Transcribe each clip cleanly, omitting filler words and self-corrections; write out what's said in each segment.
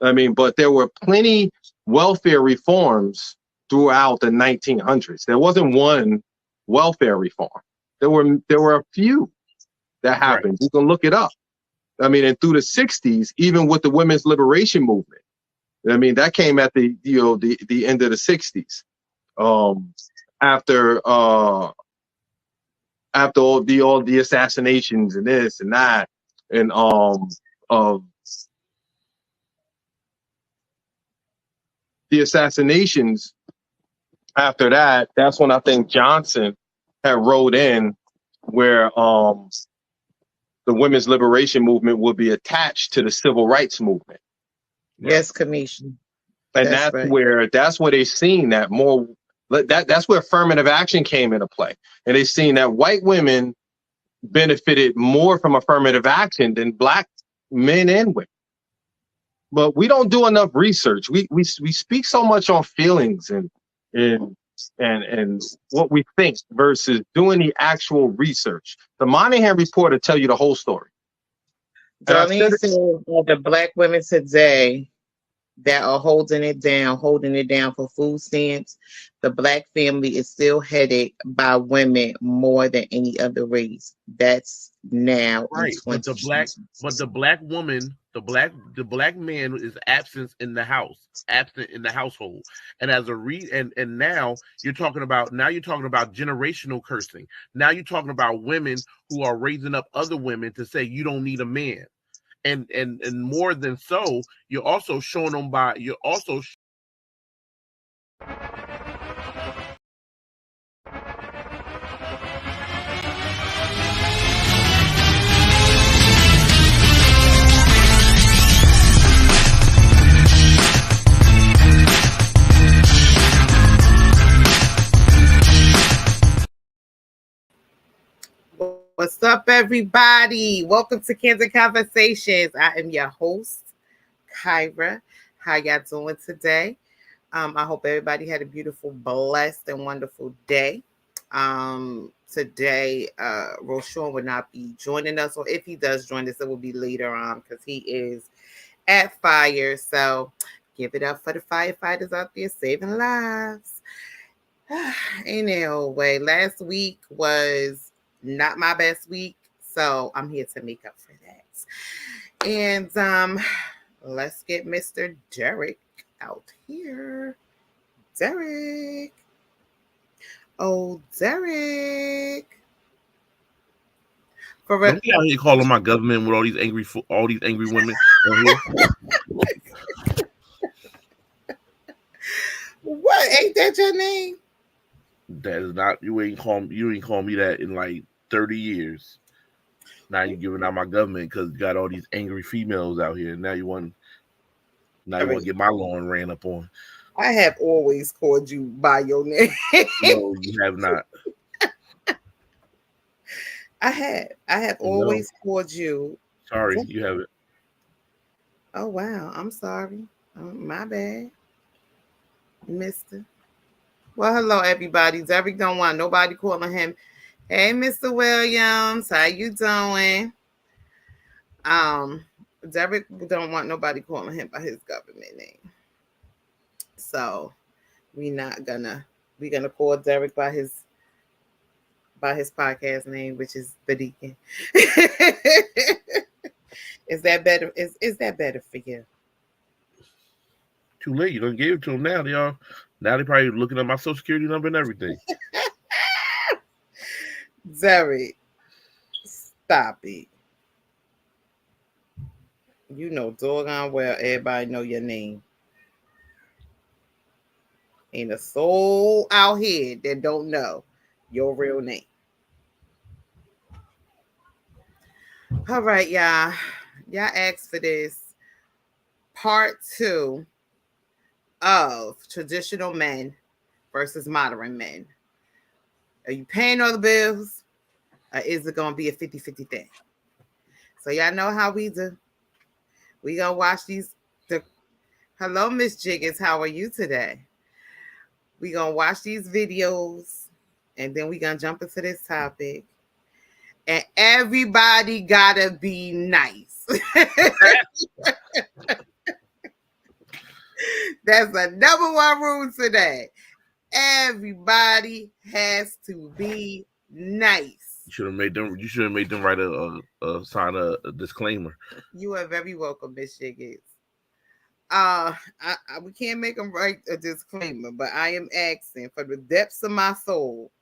I mean, but there were plenty welfare reforms throughout the 1900s. There wasn't one welfare reform. There were a few that Right. happened. You can look it up. I mean, and through the 60s, even with the women's liberation movement, I mean, that came at the end of the 60s. Um, after after all the assassinations and this and that, and of the assassinations after that, that's when I think Johnson had wrote in where the women's liberation movement would be attached to the civil rights movement. Yes, Kamisha. And That's right. that's where they seen that more that's where affirmative action came into play. And they seen that white women benefited more from affirmative action than black men and women. But we don't do enough research. We speak so much on feelings and what we think versus doing the actual research. The Monahan report will tell you the whole story. Darlene said that the black women today that are holding it down for food stamps, the black family is still headed by women more than any other race. That's now Right. But the black woman, the black man is absent in the household. And as and now you're talking about generational cursing. Now you're talking about women who are raising up other women to say you don't need a man. And more than so, you're also showing them by What's up, everybody? Welcome to Candid Conversations. I am your host, Kyra. How y'all doing today? I hope everybody had a beautiful, blessed, and wonderful day. Today, Roshan will not be joining us, or if he does join us, it will be later on because he is at fire. So give it up for the firefighters out there saving lives. Anyway, last week was not my best week, so I'm here to make up for that. And let's get Mr. Derek out here. Derek. Oh, Derek. For real. Don't be out here calling my government with all these angry women. What? Ain't that your name? That is not. You ain't call me that in like 30 years. Now you're giving out my government because you got all these angry females out here. Now you want to get my lawn ran up on. I have always called you by your name. No, you have not. I have always called you. Sorry, you haven't. Oh wow, I'm sorry. My bad, Mister. Well, hello everybody. Derek don't want nobody calling him. Hey, Mr. Williams, how you doing? Derek don't want nobody calling him by his government name. So we're gonna call Derek by his podcast name, which is the Deacon. Is that better? Is that better for you? Too late. You done gave it to him now. They're probably looking at my social security number and everything. Derek, stop it. You know doggone well everybody know your name. Ain't a soul out here that don't know your real name. All right, y'all. Y'all asked for this. Part 2 of traditional men versus modern men. Are you paying all the bills? Or is it going to be a 50-50 thing? So y'all know how we do. We going to watch these. Hello, Miss Jiggins. How are you today? We going to watch these videos. And then we going to jump into this topic. And everybody got to be nice. That's the number one rule today. Everybody has to be nice. You should have made them. You should have made them write sign a disclaimer. You are very welcome, Miss Jiggins. We can't make them write a disclaimer, but I am asking for the depths of my soul.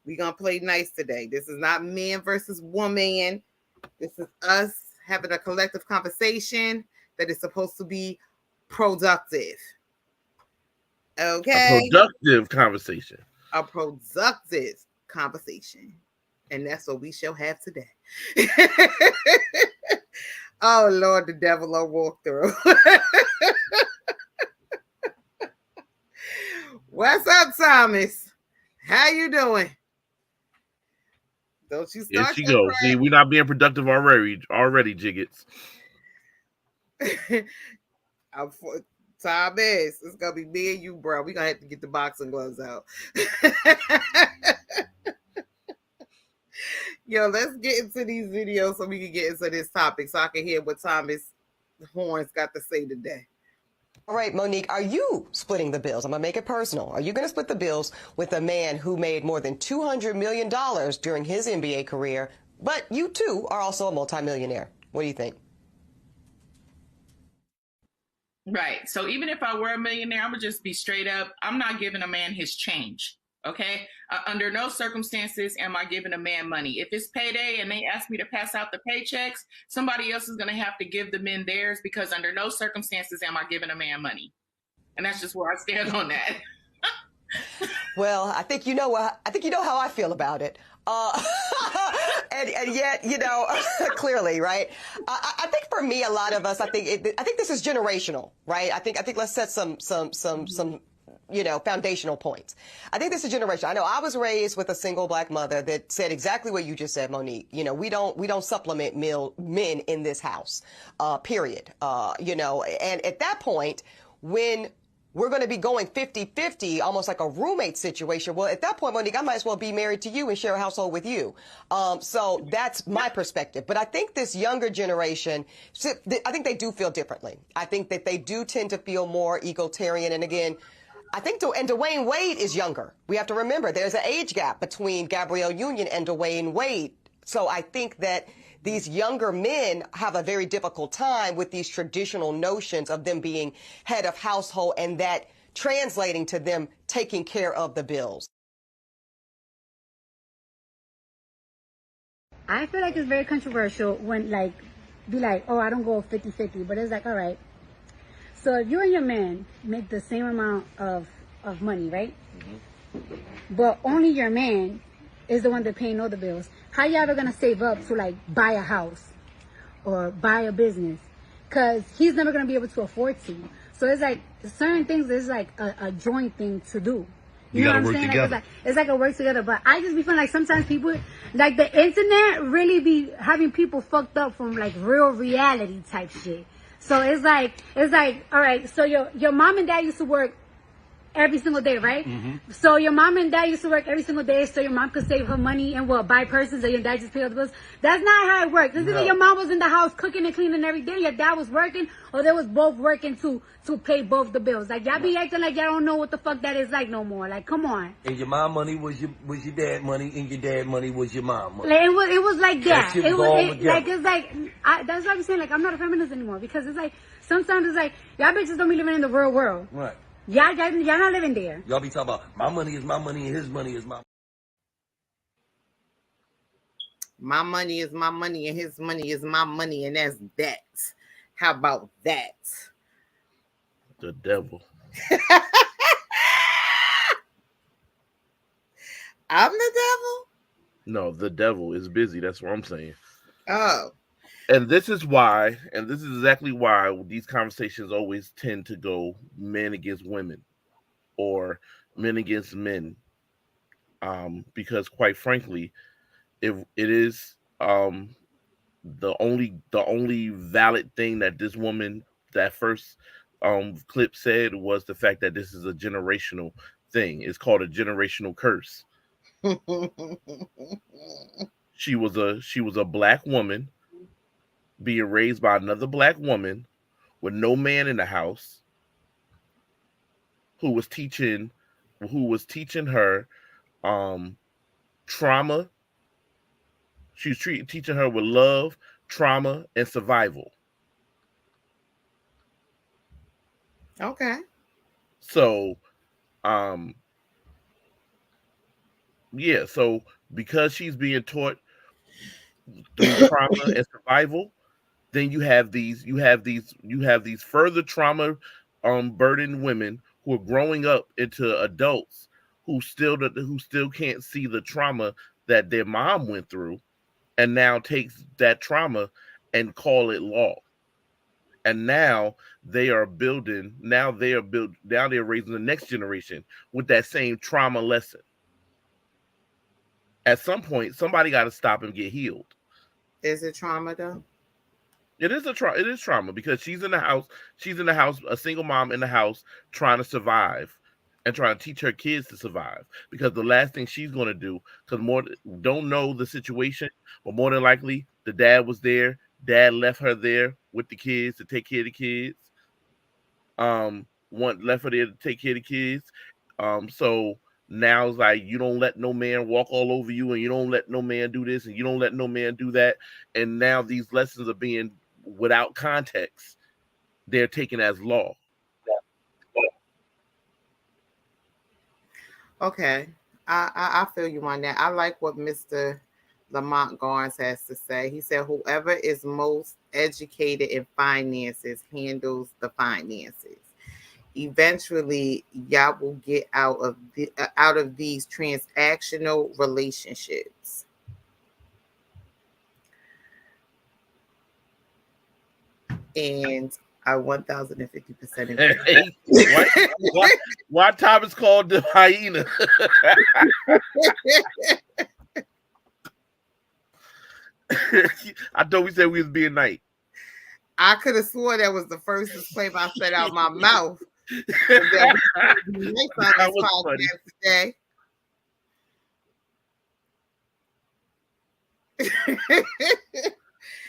We're gonna play nice today. This is not man versus woman. This is us having a collective conversation that is supposed to be productive. Okay. A productive conversation. A productive conversation. And that's what we shall have today. Oh, Lord, the devil will walk through. What's up, Thomas? How you doing? Don't you start? Here she goes. See, we're not being productive already, Jiggets. Thomas, it's gonna be me and you, bro. We're gonna have to get the boxing gloves out. Yo, let's get into these videos so we can get into this topic so I can hear what Thomas Horns got to say today. All right, Monique, are you splitting the bills? I'm going to make it personal. Are you going to split the bills with a man who made more than $200 million during his NBA career, but you too are also a multimillionaire? What do you think? Right. So even if I were a millionaire, I'm going to just be straight up. I'm not giving a man his change. Okay. Under no circumstances am I giving a man money. If it's payday and they ask me to pass out the paychecks, somebody else is going to have to give the men theirs, because under no circumstances am I giving a man money. And that's just where I stand on that. Well, I think you know how I feel about it. And yet, clearly, right? I think for me, a lot of us, I think this is generational, right? I think let's set some foundational points. I think this is generation. I know I was raised with a single black mother that said exactly what you just said, Monique. We don't supplement men in this house, period. And at that point, when we're going to be going 50-50, almost like a roommate situation. Well, at that point, Monique, I might as well be married to you and share a household with you. So that's my perspective. But I think this younger generation, I think they do feel differently. I think that they do tend to feel more egalitarian. And again, I think, and Dwayne Wade is younger. We have to remember there's an age gap between Gabrielle Union and Dwayne Wade. So I think that these younger men have a very difficult time with these traditional notions of them being head of household and that translating to them taking care of the bills. I feel like it's very controversial when be like, oh, I don't go 50-50, but it's like, all right. So if you and your man make the same amount of money, right? Mm-hmm. But only your man is the one that paying all the bills. How y'all ever gonna save up to buy a house or buy a business? Cause he's never gonna be able to afford to. So it's like certain things is like a joint thing to do. You know what I'm saying? It's like a work together. But I just be feeling like sometimes people, like the internet really be having people fucked up from real reality type shit. So it's like, all right, so your mom and dad used to work every single day, right? Mm-hmm. So your mom and dad used to work every single day so your mom could save her money and buy purses and your dad just pay all the bills. That's not how it works. This is like your mom was in the house cooking and cleaning every day. Your dad was working, or they was both working to pay both the bills. Y'all be acting like y'all don't know what the fuck that is like no more. Come on. And your mom money was your dad money, and your dad money was your mom money. It was like that. It was that's what I'm saying. I'm not a feminist anymore, because it's sometimes it's y'all bitches don't be living in the real world. Right. Y'all not living there. Y'all be talking about my money is my money and his money is my. My money is my money and his money is my money, and that's that. How about that? The devil. I'm the devil? No, the devil is busy. That's what I'm saying. Oh. And this is why, and this is exactly why these conversations always tend to go men against women or men against men. Because quite frankly, if it is the only valid thing that this woman, that first clip said, was the fact that this is a generational thing. It's called a generational curse. She was a black woman being raised by another black woman with no man in the house, who was teaching her trauma. She was teaching her with love, trauma, and survival. Okay. So, yeah. So because she's being taught through trauma and survival, then you have these further trauma burdened women who are growing up into adults who still can't see the trauma that their mom went through, and now takes that trauma and call it law. And now they're raising the next generation with that same trauma lesson. At some point, somebody got to stop and get healed. Is it trauma though? It is trauma because she's in the house, a single mom in the house trying to survive and trying to teach her kids to survive, because the last thing she's going to do, because don't know the situation, but more than likely the dad was there. Dad left her there with the kids to take care of the kids. Left her there to take care of the kids. So now it's like, you don't let no man walk all over you, and you don't let no man do this, and you don't let no man do that. And now these lessons are being, without context, they're taken as law. Okay. I feel you on that. I like what Mr. Lamont Garnes has to say. He said, whoever is most educated in finances handles the finances. Eventually, y'all will get out of these transactional relationships. And I 1050% agree. Why Thomas called the hyena? I thought we said we was being nice. I could have swore that was the first disclaimer I said out my mouth. That was funny. Today.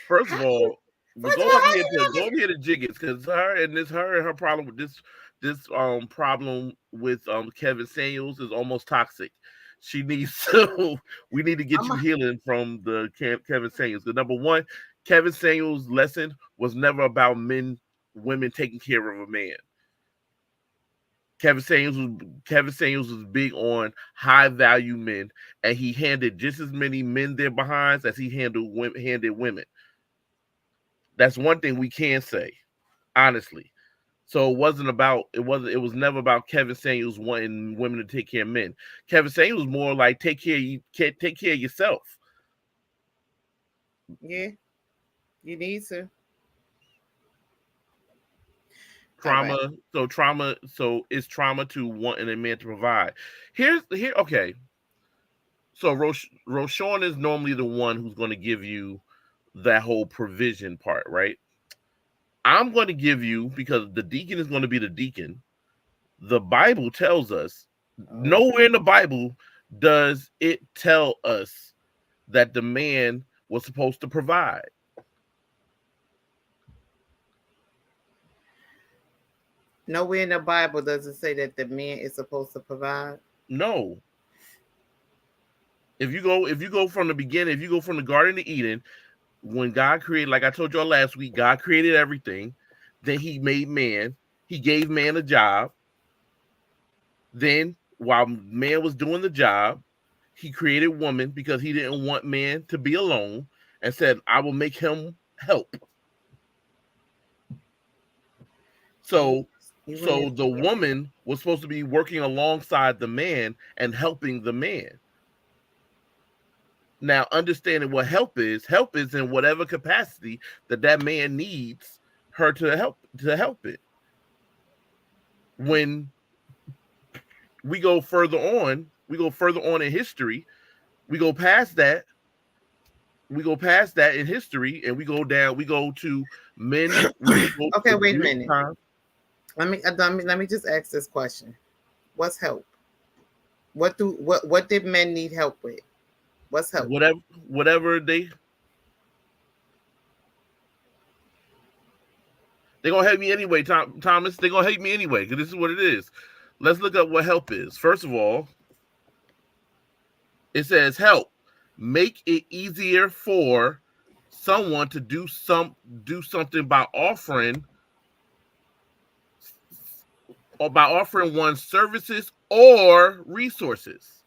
First of all, go over here to Jiggets, because her and her problem with this problem with Kevin Samuels is almost toxic. She needs we need to get you healing from the Kevin Samuels. Because number one, Kevin Samuels' lesson was never about women taking care of a man. Kevin Samuels was big on high value men, and he handed just as many men their behinds as he handed women. That's one thing we can say, honestly. So it was never about Kevin Samuels wanting women to take care of men. Kevin Samuels was more like take care of yourself. Yeah, you need to. Trauma. So it's trauma to wanting a man to provide. Okay. So Roshawn is normally the one who's going to give you that whole provision part, right? I'm going to give you, because the deacon is going to be the deacon. The Bible tells us, nowhere in the Bible does it tell us that the man was supposed to provide. Nowhere in the Bible does it say that the man is supposed to provide. No. If you go from the beginning, if you go from the Garden of Eden, when God created, like I told y'all last week, God created everything. Then he made man. He gave man a job. Then while man was doing the job, he created woman because he didn't want man to be alone, and said, I will make him help. So the woman was supposed to be working alongside the man and helping the man. Now, understanding what help is in whatever capacity that man needs her to help it. When we go further on in history, we go past that in history, and we go to men. Okay, wait a minute. Let me just ask this question. What's help? What did men need help with? What's help? Whatever they're gonna help me anyway, Thomas. They're gonna help me anyway, because this is what it is. let's look up what help is. First of all, it says help. Make it easier for someone to do something by offering one's services or resources.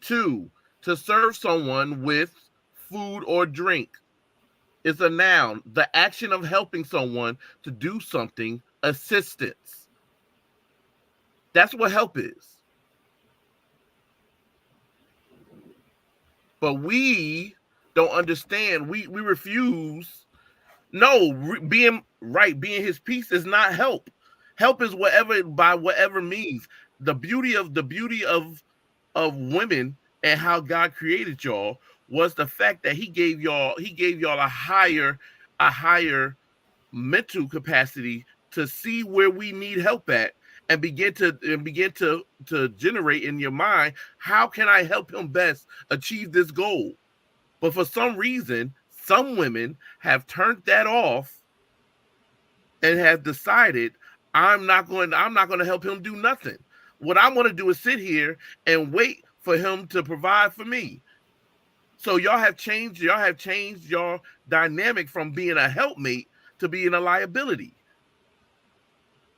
2, to serve someone with food or drink. It's a noun. The action of helping someone to do something, assistance. That's what help is. But we don't understand. We refuse. No, being his peace is not help. Help is by whatever means. The beauty of women and how God created y'all was the fact that he gave y'all a higher mental capacity to see where we need help at and begin to generate in your mind, how can I help him best achieve this goal? But for some reason, some women have turned that off and have decided, I'm not going to help him do nothing. What I'm going to do is sit here and wait for him to provide for me. So y'all have changed your dynamic from being a helpmate to being a liability.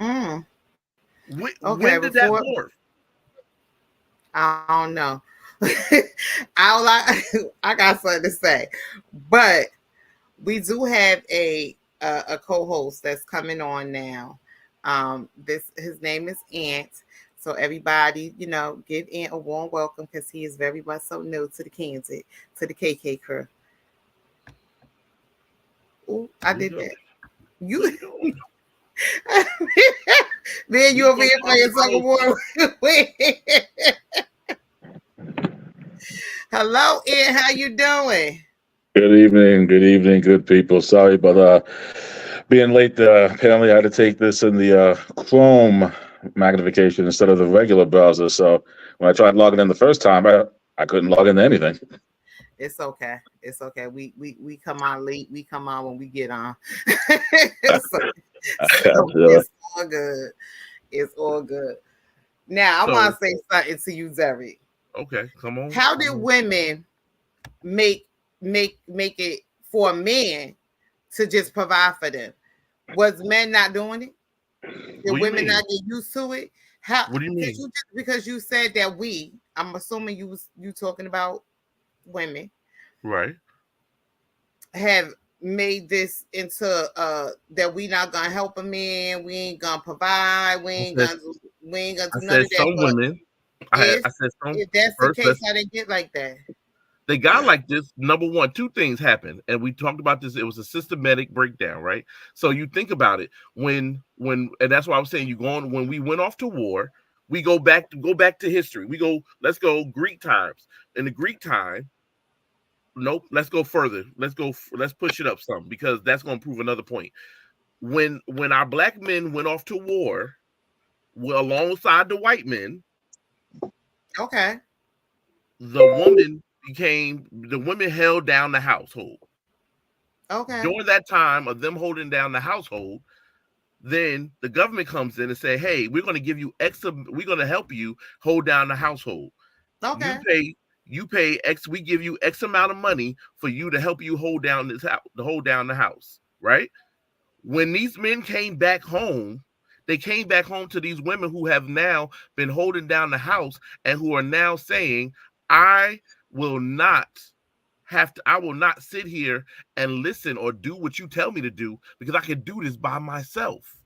Okay, when did that morph? I don't know. I got something to say, but we do have a co-host that's coming on now. His name is Ant. So everybody, give Ant a warm welcome because he is very much so new to the Kansas, to the KK crew. Oh, I did that. You, man, you over here playing some more. Hello, Ant. How you doing? Good evening, good people. Sorry about being late. Apparently, I had to take this in the Chrome magnification instead of the regular browser. So when I tried logging in the first time, I couldn't log into anything. It's okay. It's okay. We come on late. We come on when we get on. It's all good. It's all good. Now I want to say something to you, Zeri. Okay, come on. How did women make it for a man to just provide for them? Was men not doing it? Did women not get used to it? How? What do you mean? Because you said that I'm assuming you talking about women, right? Have made this into that we not gonna help a man, we ain't gonna provide, we ain't gonna do none of that. Some women. I said some. If that's the case, how they get like that? They got like this. Number one, 2 things happened, and we talked about this. It was a systematic breakdown, right? So you think about it when, and that's why I was saying when we went off to war, we go back to history. Let's go Greek times. In the Greek time, nope. Let's go further. Let's push it up some because that's going to prove another point. When our black men went off to war, alongside the white men, okay, the women held down the household. Okay. During that time of them holding down the household, then the government comes in and say, "Hey, we're going to give you we're going to help you hold down the household. Okay. You pay X. We give you X amount of money for you to help you hold down the house, right?" When these men came back home, they came back home to these women who have now been holding down the house and who are now saying, I will not sit here and listen or do what you tell me to do because I can do this by myself.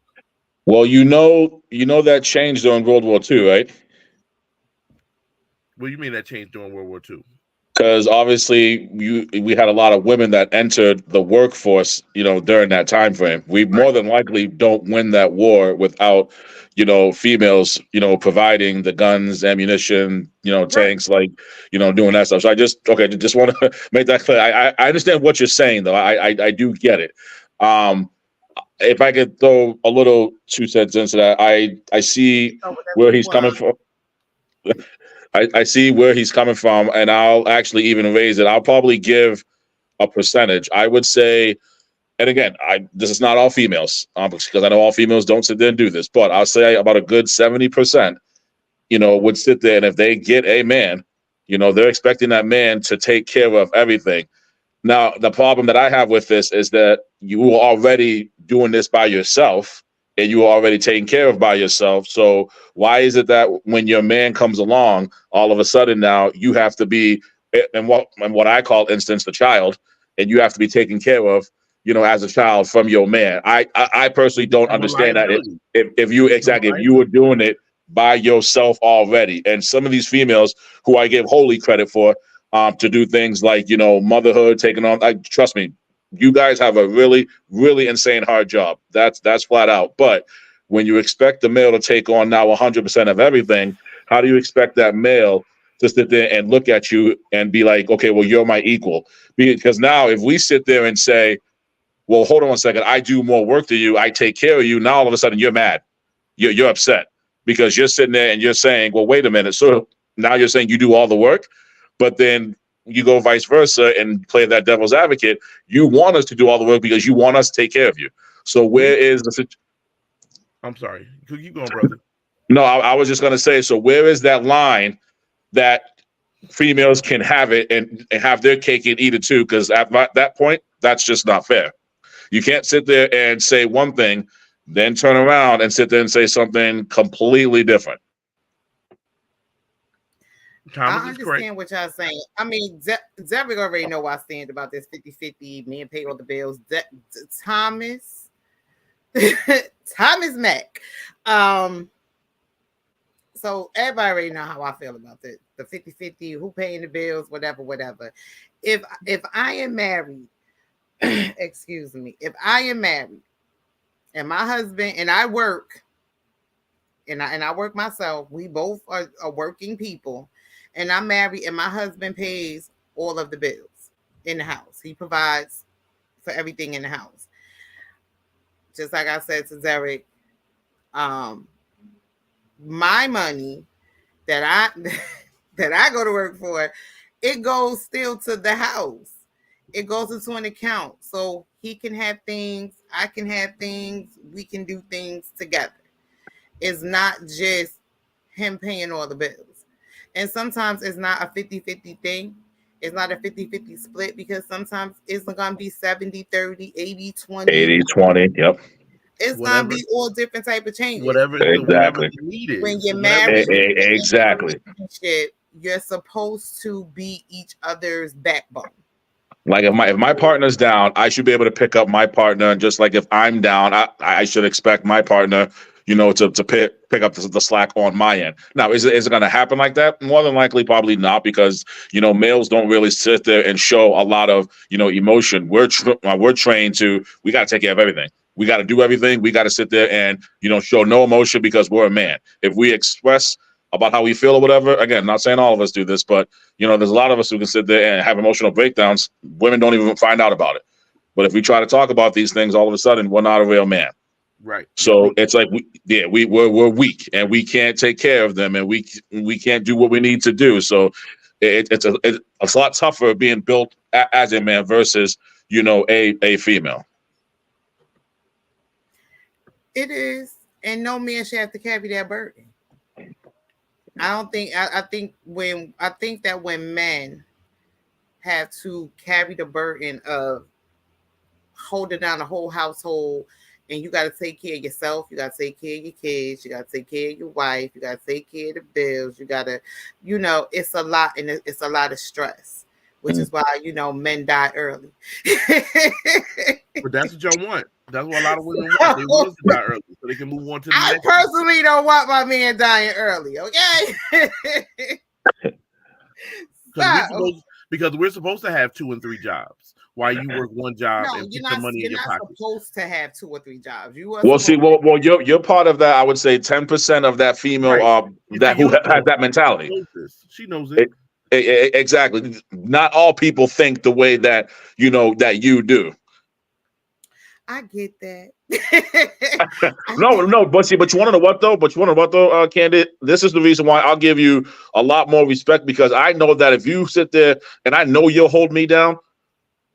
Well, you know that changed during World War II, right? What do you mean that changed during World War II? Because obviously we had a lot of women that entered the workforce, during that time frame. We more than likely don't win that war without, females, providing the guns, ammunition, tanks, like, doing that stuff. So I just want to make that clear. I understand what you're saying, though. I do get it. If I could throw a little 2 cents into that, I see where he's coming from. I see where he's coming from, and I'll actually even raise it. I'll probably give a percentage. I would say and again, this is not all females, because I know all females don't sit there and do this, but I'll say about a good 70%, would sit there, and if they get a man, they're expecting that man to take care of everything. Now, the problem that I have with this is that you are already doing this by yourself, and you are already taken care of by yourself. So why is it that when your man comes along, all of a sudden now you have to be, and what I call instance, the child, and you have to be taken care of, as a child from your man? I personally don't understand that. If you were doing it by yourself already, and some of these females who I give wholly credit for, to do things like, motherhood, taking on, trust me, you guys have a really, really insane hard job. That's flat out. But when you expect the male to take on now 100% of everything, how do you expect that male to sit there and look at you and be like, okay, well, you're my equal? Because now if we sit there and say, well, hold on a second, I do more work than you, I take care of you, now all of a sudden you're mad. You're upset because you're sitting there and you're saying, well, wait a minute. So now you're saying you do all the work, but then you go vice versa and play that devil's advocate. You want us to do all the work because you want us to take care of you. So where is the situation? I'm sorry. Keep going, brother. No, I was just going to say, so where is that line that females can have it and have their cake and eat it too? Because at that point, that's just not fair. You can't sit there and say one thing, then turn around and sit there and say something completely different. I understand what y'all saying. I mean, Zeric already know where I stand about this 50-50, men pay all the bills. Thomas Mack. So everybody already know how I feel about the 50-50, who paying the bills, whatever. If I am married, excuse me, if I am married and my husband and I work, and I work myself, we both are working people, and I'm married and my husband pays all of the bills in the house. He provides for everything in the house. Just like I said to Zeric, my money that I go to work for, it goes still to the house. It goes into an account. So he can have things, I can have things, we can do things together. It's not just him paying all the bills. And sometimes it's not a 50-50 thing. It's not a 50-50 split, because sometimes it's going to be 70-30, 80-20. 80-20, yep. It's going to be all different type of changes. Whatever needed. When you're married, exactly. You're supposed to be each other's backbone. Like if my partner's down, I should be able to pick up my partner. And just like if I'm down, I should expect my partner, to pick up the slack on my end. Now, is it going to happen like that? More than likely, probably not, because males don't really sit there and show a lot of emotion. We're trained to, we got to take care of everything. We got to do everything. We got to sit there and show no emotion because we're a man. If we express about how we feel or whatever, again, not saying all of us do this, but there's a lot of us who can sit there and have emotional breakdowns. Women don't even find out about it. But if we try to talk about these things, all of a sudden we're not a real man. Right. So it's like we're weak and we can't take care of them, and we can't do what we need to do. So it's a lot tougher being built as a man versus a female. It is, and no man should have to carry that burden. I think that when men have to carry the burden of holding down the whole household, and you got to take care of yourself, you got to take care of your kids, you got to take care of your wife, you got to take care of the bills, you got to, it's a lot, and it's a lot of stress, which is why, men die early. But that's what y'all want. That's what a lot of women want. They want to die early so they can move on to the next. I personally don't want my man dying early, okay? Because we're supposed to have 2 and 3 jobs while you work one job and put the money in your pocket. You're not supposed to have 2 or 3 jobs. You're part of that. I would say 10% of that female who has that mentality. She knows it. Exactly. Not all people think the way that that you do. I get that. No, but you want to know what though? Candid, this is the reason why I'll give you a lot more respect, because I know that if you sit there and I know you'll hold me down,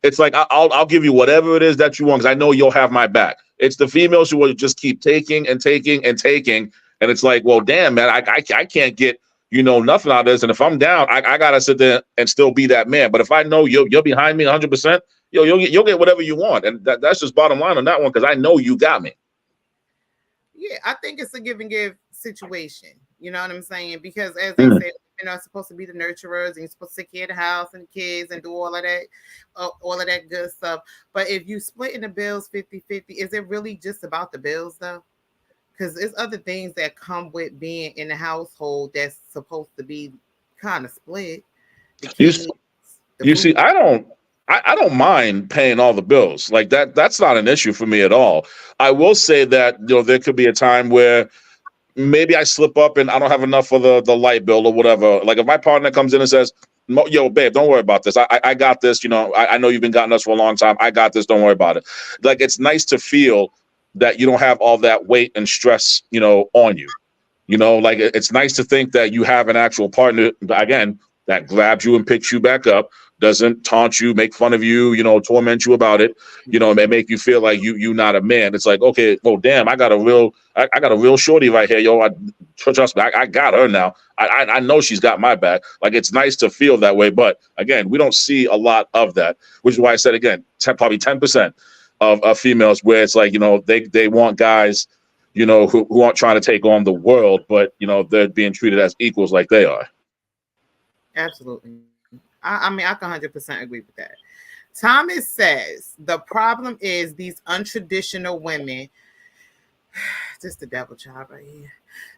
it's like I'll give you whatever it is that you want because I know you'll have my back. It's the females who will just keep taking and taking and taking, and it's like, well, damn, man, I can't get nothing out of this, and if I'm down, I gotta sit there and still be that man. But if I know you're behind me 100%, you'll get whatever you want, and that's just bottom line on that one because I know you got me. Yeah, I think it's a give and give situation. You know what I'm saying? Because as they said, women are supposed to be the nurturers, and you're supposed to take care of the house and the kids and do all of that good stuff. But if you splitting the bills 50-50, is it really just about the bills though? Because there's other things that come with being in the household that's supposed to be kind of split. You see, I don't mind paying all the bills like that. That's not an issue for me at all. I will say that there could be a time where maybe I slip up and I don't have enough for the light bill or whatever. Like if my partner comes in and says, yo, babe, don't worry about this. I got this. I know you've been gotten us for a long time. I got this. Don't worry about it. Like it's nice to feel that you don't have all that weight and stress, on you. Like it's nice to think that you have an actual partner, again, that grabs you and picks you back up, doesn't taunt you, make fun of you, torment you about it, and make you feel like you not a man. It's like, okay, well, damn, I got a real shorty right here, yo. Trust me, I got her now. I know she's got my back. Like it's nice to feel that way, but again, we don't see a lot of that, which is why I said again, probably 10% of females where it's like they want guys, who aren't trying to take on the world, but they're being treated as equals like they are. Absolutely. I mean, I can 100% agree with that. Thomas says the problem is these untraditional women. Just the devil child right here.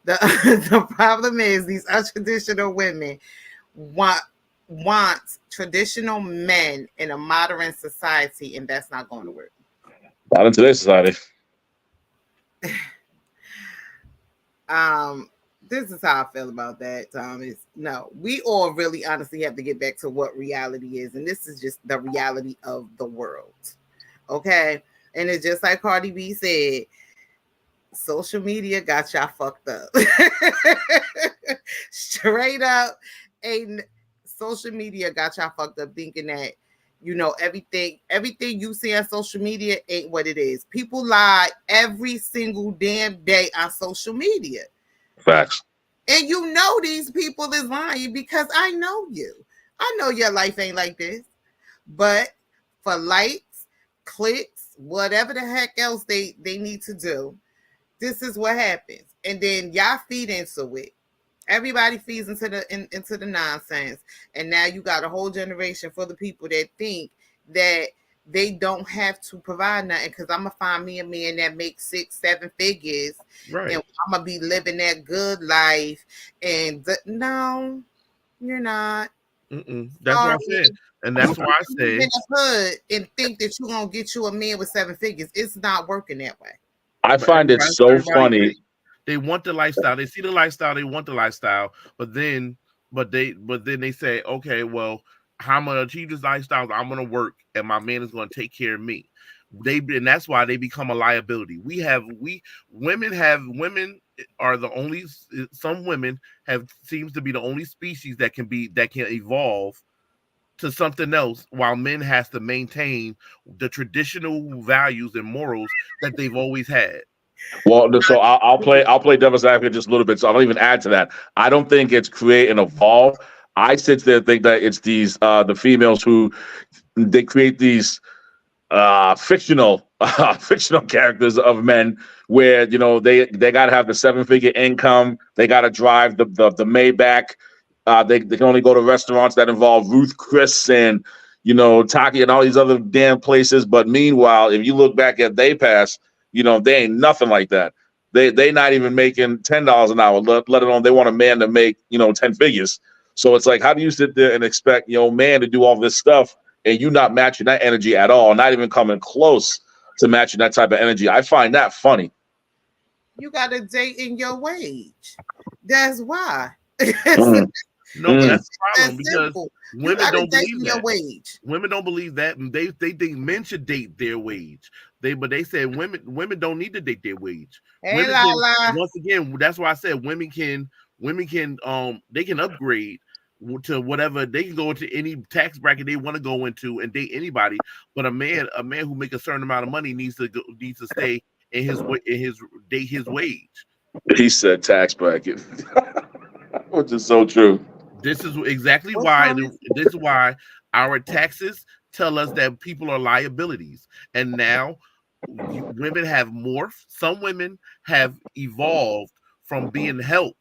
The problem is these untraditional women want traditional men in a modern society, and that's not going to work. Not in today's society. This is how I feel about that, Thomas. No, we all really honestly have to get back to what reality is. And this is just the reality of the world. Okay. And it's just like Cardi B said, social media got y'all fucked up. Straight up, social media got y'all fucked up thinking that, everything you see on social media ain't what it is. People lie every single damn day on social media. Facts. And these people is lying because I know you. I know your life ain't like this. But for likes, clicks, whatever the heck else they need to do, this is what happens. And then y'all feed into it. Everybody feeds into the nonsense. And now you got a whole generation for the people that think that they don't have to provide nothing because I'm going to find me a man that makes 6-7 figures. Right. And I'm going to be living that good life. And no, you're not. That's what I said. And that's why I said. In the hood and think that you're going to get you a man with 7 figures. It's not working that way. I find it so funny. They want the lifestyle. They see the lifestyle. They want the lifestyle. But then they say, okay, well, how I'm gonna achieve this lifestyle? I'm gonna work, and my man is gonna take care of me. And that's why they become a liability. Women are the only. Some women seems to be the only species that can evolve to something else, while men has to maintain the traditional values and morals that they've always had. Well, so I'll play devil's advocate just a little bit. So I don't even add to that. I don't think it's create and evolve. I sit there and think that it's these the females who they create these fictional characters of men where they got to have the 7-figure income. They got to drive the Maybach. They can only go to restaurants that involve Ruth Chris and Taki and all these other damn places. But meanwhile, if you look back at they past, they ain't nothing like that. They not even making $10 an hour, let alone they want a man to make 10 figures. So it's like, how do you sit there and expect man to do all this stuff and you not matching that energy at all, not even coming close to matching that type of energy? I find that funny. You got to date in your wage. That's why. No, but that's the problem because women don't believe that. Wage. Women don't believe that, and they think men should date their wage. But they said women don't need to date their wage. Hey, once again, that's why I said women can they can upgrade, to whatever. They can go into any tax bracket they want to go into and date anybody. But a man who make a certain amount of money needs to stay in his wage. He said tax bracket, which is so true. This is exactly why. This is why our taxes tell us that people are liabilities, and now women have morphed. Some women have evolved from being help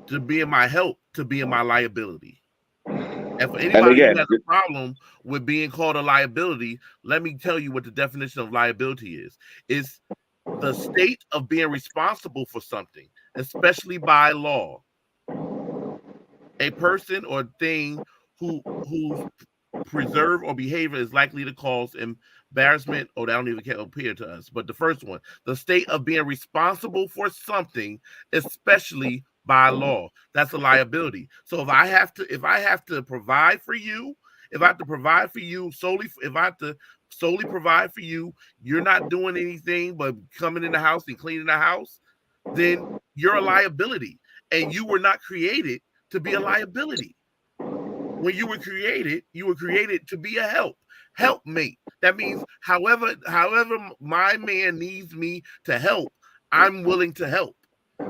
to being my help to being my liability. And for anybody who has a problem with being called a liability, let me tell you what the definition of liability is. It's the state of being responsible for something, especially by law. A person or thing whose preserve or behavior is likely to cause embarrassment. Oh, that don't even appear to us. But the first one, the state of being responsible for something, especially by law. That's a liability. So if I have to provide for you, solely provide for you, you're not doing anything but coming in the house and cleaning the house, then you're a liability. And you were not created to be a liability. When you were created to be a helpmate. That means however my man needs me to help, I'm willing to help.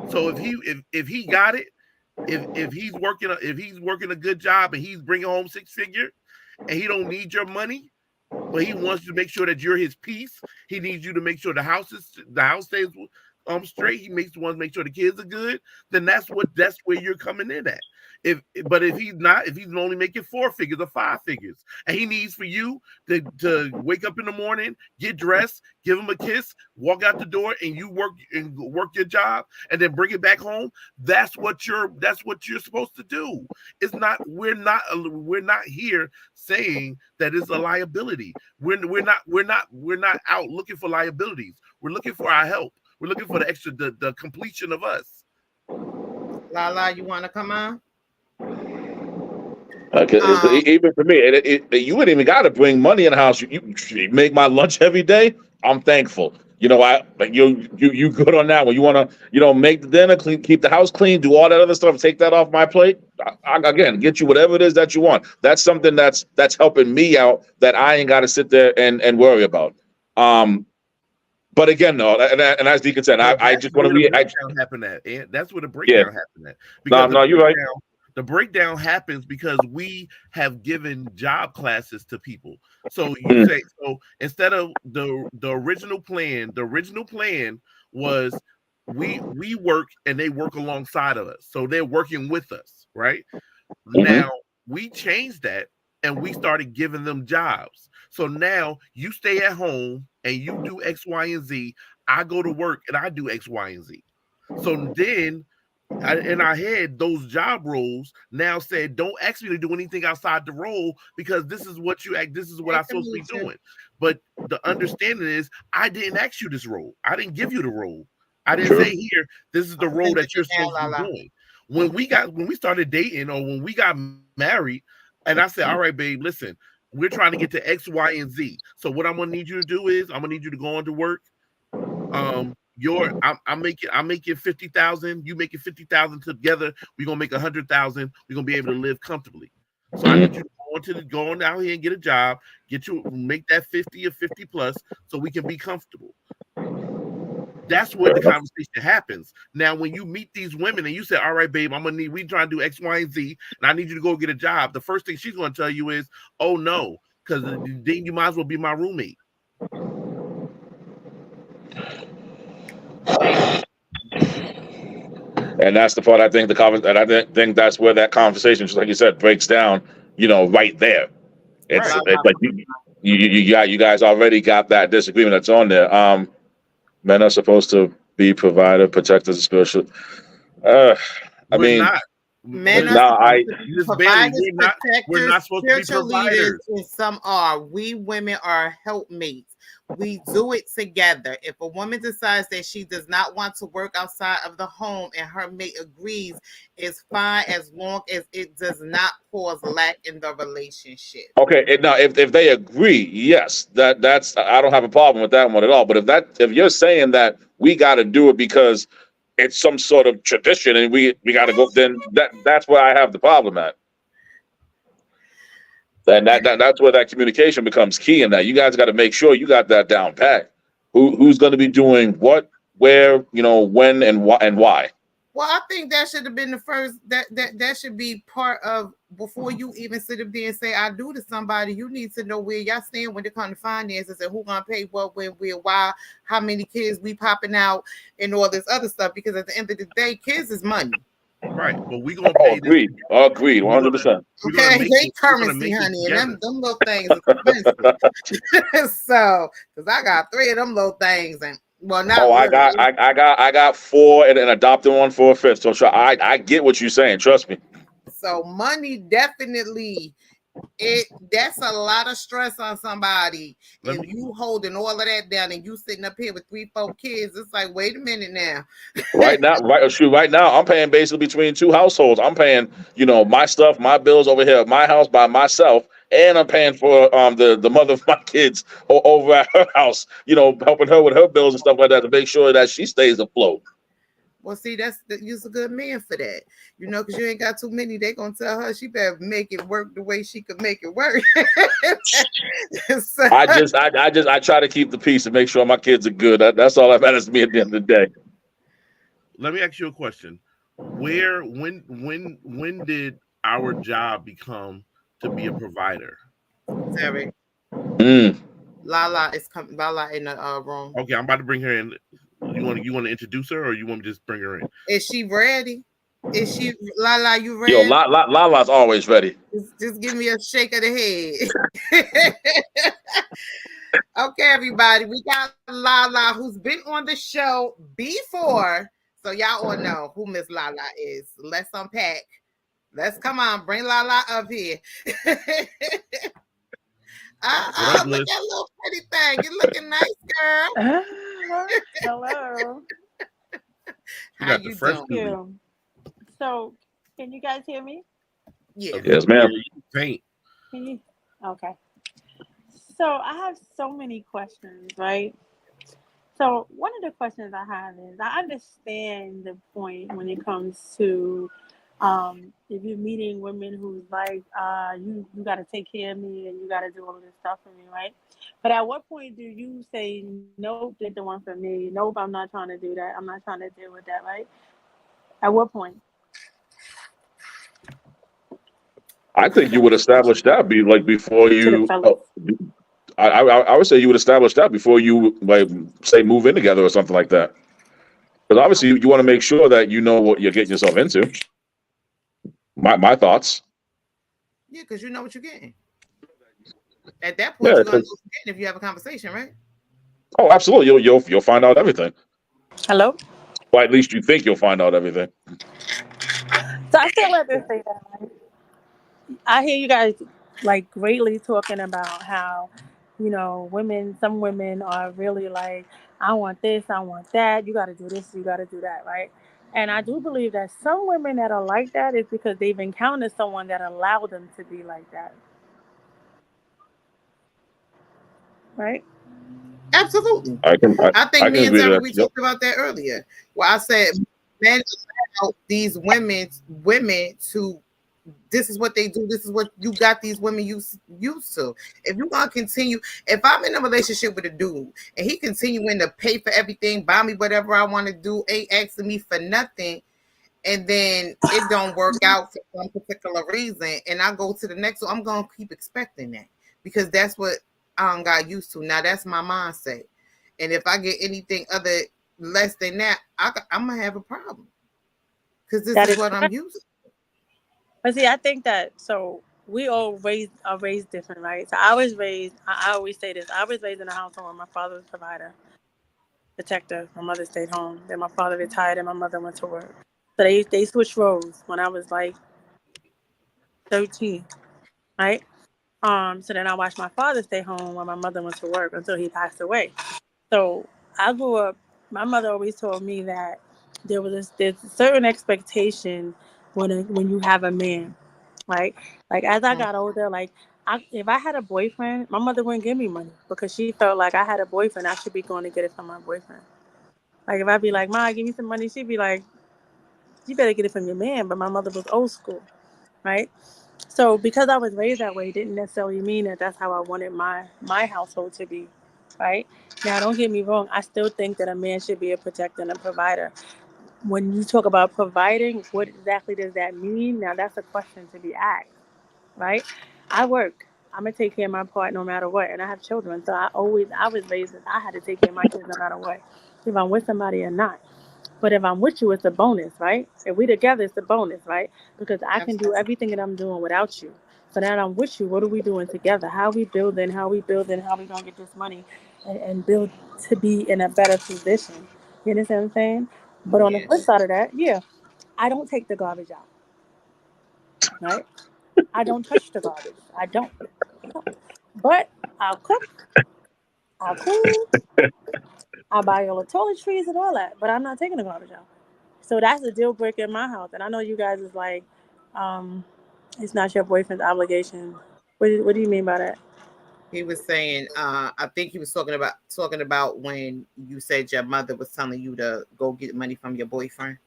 So if he got it, if he's working a good job and he's bringing home 6-figure and he don't need your money, but he wants to make sure that you're his peace. He needs you to make sure the house stays straight. He wants to make sure the kids are good. Then that's where you're coming in at. If he's only making 4 figures or 5 figures, and he needs for you to wake up in the morning, get dressed, give him a kiss, walk out the door, and you work your job, and then bring it back home. That's what you're supposed to do. It's not. We're not here saying that it's a liability. We're not out looking for liabilities. We're looking for our help. We're looking for the completion of us. Lala, you want to come on? Even for me, you wouldn't even got to bring money in the house. You make my lunch every day. I'm thankful. You good on that one. You want to make the dinner, keep the house clean, do all that other stuff, take that off my plate. Again, get you whatever it is that you want. That's something that's helping me out that I ain't got to sit there and worry about. But again, though, and as Deacon said, I just want to that's where the breakdown happened at. Because you're right. The breakdown happens because we have given job classes to people. So you say, so instead of the original plan was we work and they work alongside of us. So they're working with us, right? Now we changed that and we started giving them jobs. So now you stay at home and you do X, Y, and Z. I go to work and I do X, Y, and Z. So then in our head, those job roles now said, don't ask me to do anything outside the role because this is what I'm supposed to be doing. But the understanding is I didn't ask you this role. I didn't give you the role. I didn't say here, this is the role that you're supposed to be doing. When we started dating or when we got married, and I said, all right, babe, listen, we're trying to get to X, Y, and Z. So what I'm gonna need you to do is I'm gonna need you to go on to work. I'm making 50,000. You making 50,000 together. We're gonna make 100,000. We're gonna be able to live comfortably. So I need you to go on down here and get a job. Make that 50 or 50 plus, so we can be comfortable. That's where the conversation happens. Now, when you meet these women and you say, all right, babe, we trying to do X, Y, and Z, and I need you to go get a job. The first thing she's going to tell you is, oh, no, because then you might as well be my roommate. And that's the part I think think that's where that conversation, just like you said, breaks down, right there. It's like you guys already got that disagreement that's on there. Men are supposed to be provider, protectors, spiritual. Men are providers, we're not supposed to be providers. And some are. We women are helpmates. We do it together. If a woman decides that she does not want to work outside of the home and her mate agrees, it's fine as long as it does not cause lack in the relationship. Okay, now if they agree, yes, that's I don't have a problem with that one at all. But if you're saying that we got to do it because it's some sort of tradition and we got to go, then that's where I have the problem at. And that's where that communication becomes key, in that you guys got to make sure you got that down pat. Who's going to be doing what, where, when, and why. Well, I think that should have been the first. That should be part of, before you even sit up there and say I do to somebody. You need to know where y'all stand when it comes to finances and who gonna pay what, when, where, why, how many kids we popping out, and all this other stuff. Because at the end of the day, kids is money. Right, but we gonna pay. Agreed, 100%. Okay, they currency, honey, and them little things are expensive. So, because I got 3 of them little things, and well, not. Oh, really. I got 4 and an adopted one for a 5th. So I get what you're saying. Trust me. So money definitely. That's a lot of stress on somebody. And you holding all of that down and you sitting up here with 3, 4 kids. It's like, wait a minute now. Right now, I'm paying basically between 2 households. I'm paying, my stuff, my bills over here at my house by myself, and I'm paying for the mother of my kids over at her house, helping her with her bills and stuff like that to make sure that she stays afloat. Well, see, you're a good man for that, because you ain't got too many. They gonna tell her she better make it work the way she could make it work. So, I try to keep the peace and make sure my kids are good. That's all that matters to me at the end of the day. Let me ask you a question. When did our job become to be a provider? Terry. Lala is coming. Lala in the room. Okay, I'm about to bring her in. You want to introduce her, or you want to just bring her in? Is she ready? Is she, Lala? You ready? Yo, Lala's always ready. Just give me a shake of the head. Okay, everybody, we got Lala, who's been on the show before, so y'all all know who Miss Lala is. Let's unpack. Let's come on, bring Lala up here. Look at that little pretty thing. You're looking nice, girl. Hello. How you doing? So, can you guys hear me? Yeah. Yes, ma'am. Faint. Can you? Okay. So, I have so many questions, right? So, one of the questions I have is, I understand the point when it comes to if you're meeting women who's like, you got to take care of me and you got to do all of this stuff for me, right? But at what point do you say, nope, did the one for me? Nope, I'm not trying to do that. I'm not trying to deal with that, right? At what point? I think you would establish that before you. I would say you would establish that before you say move in together or something like that. Because obviously you want to make sure that you know what you're getting yourself into. My thoughts. Yeah, because you know what you're getting. At that point, you're going to know what you're getting if you have a conversation, right? Oh, absolutely. You'll find out everything. Hello? Well, at least you think you'll find out everything. So I still let this say that. Right? I hear you guys greatly talking about how, some women are really like, I want this, I want that. You got to do this, you got to do that, right? And I do believe that some women that are like that is because they've encountered someone that allowed them to be like that. Right? Absolutely. I think me and Sarah, we talked about that earlier. Well, I said men allow these women to, this is what they do, this is what you got these women used to. If you're gonna continue, if I'm in a relationship with a dude and he continuing to pay for everything, buy me whatever I want to do, ain't asking me for nothing, and then it don't work out for some particular reason, and I go to the next one, I'm gonna keep expecting that because that's what I got used to. Now that's my mindset, and if I get anything other less than that, I'm gonna have a problem because this is what I'm used to. But see, I think that, so we all are raised different, right? So I was raised, I always say this, I was raised in a household where my father was a provider, protector. My mother stayed home. Then my father retired and my mother went to work. So they switched roles when I was 13, right? So then I watched my father stay home while my mother went to work until he passed away. So I grew up, my mother always told me that there's a certain expectation when you have a man, right? As I got older, if I had a boyfriend, my mother wouldn't give me money because she felt like I had a boyfriend, I should be going to get it from my boyfriend. Like if I be like, Ma, give me some money, she'd be like, you better get it from your man. But my mother was old school, right? So because I was raised that way, didn't necessarily mean that that's how I wanted my household to be, right? Now, don't get me wrong. I still think that a man should be a protector and a provider. When you talk about providing, what exactly does that mean? Now, that's a question to be asked, right? I work. I'm gonna take care of my part no matter what, and I have children, so I was raised. I had to take care of my kids no matter what, if I'm with somebody or not. But if I'm with you, it's a bonus, right? If we together, it's a bonus, right? Because I can do everything that I'm doing without you. So now that I'm with you, what are we doing together? How we building? How we building? How we gonna get this money and build to be in a better position? You understand what I'm saying? But on the flip Yes. side of that, yeah, I don't take the garbage out, right? I don't touch the garbage. I don't. But I'll cook, I'll clean, I'll buy all the toiletries and all that. But I'm not taking the garbage out. So that's a deal breaker in my house. And I know you guys is like, um, it's not your boyfriend's obligation. What do you mean by that? He was saying, I think he was talking about when you said your mother was telling you to go get money from your boyfriend.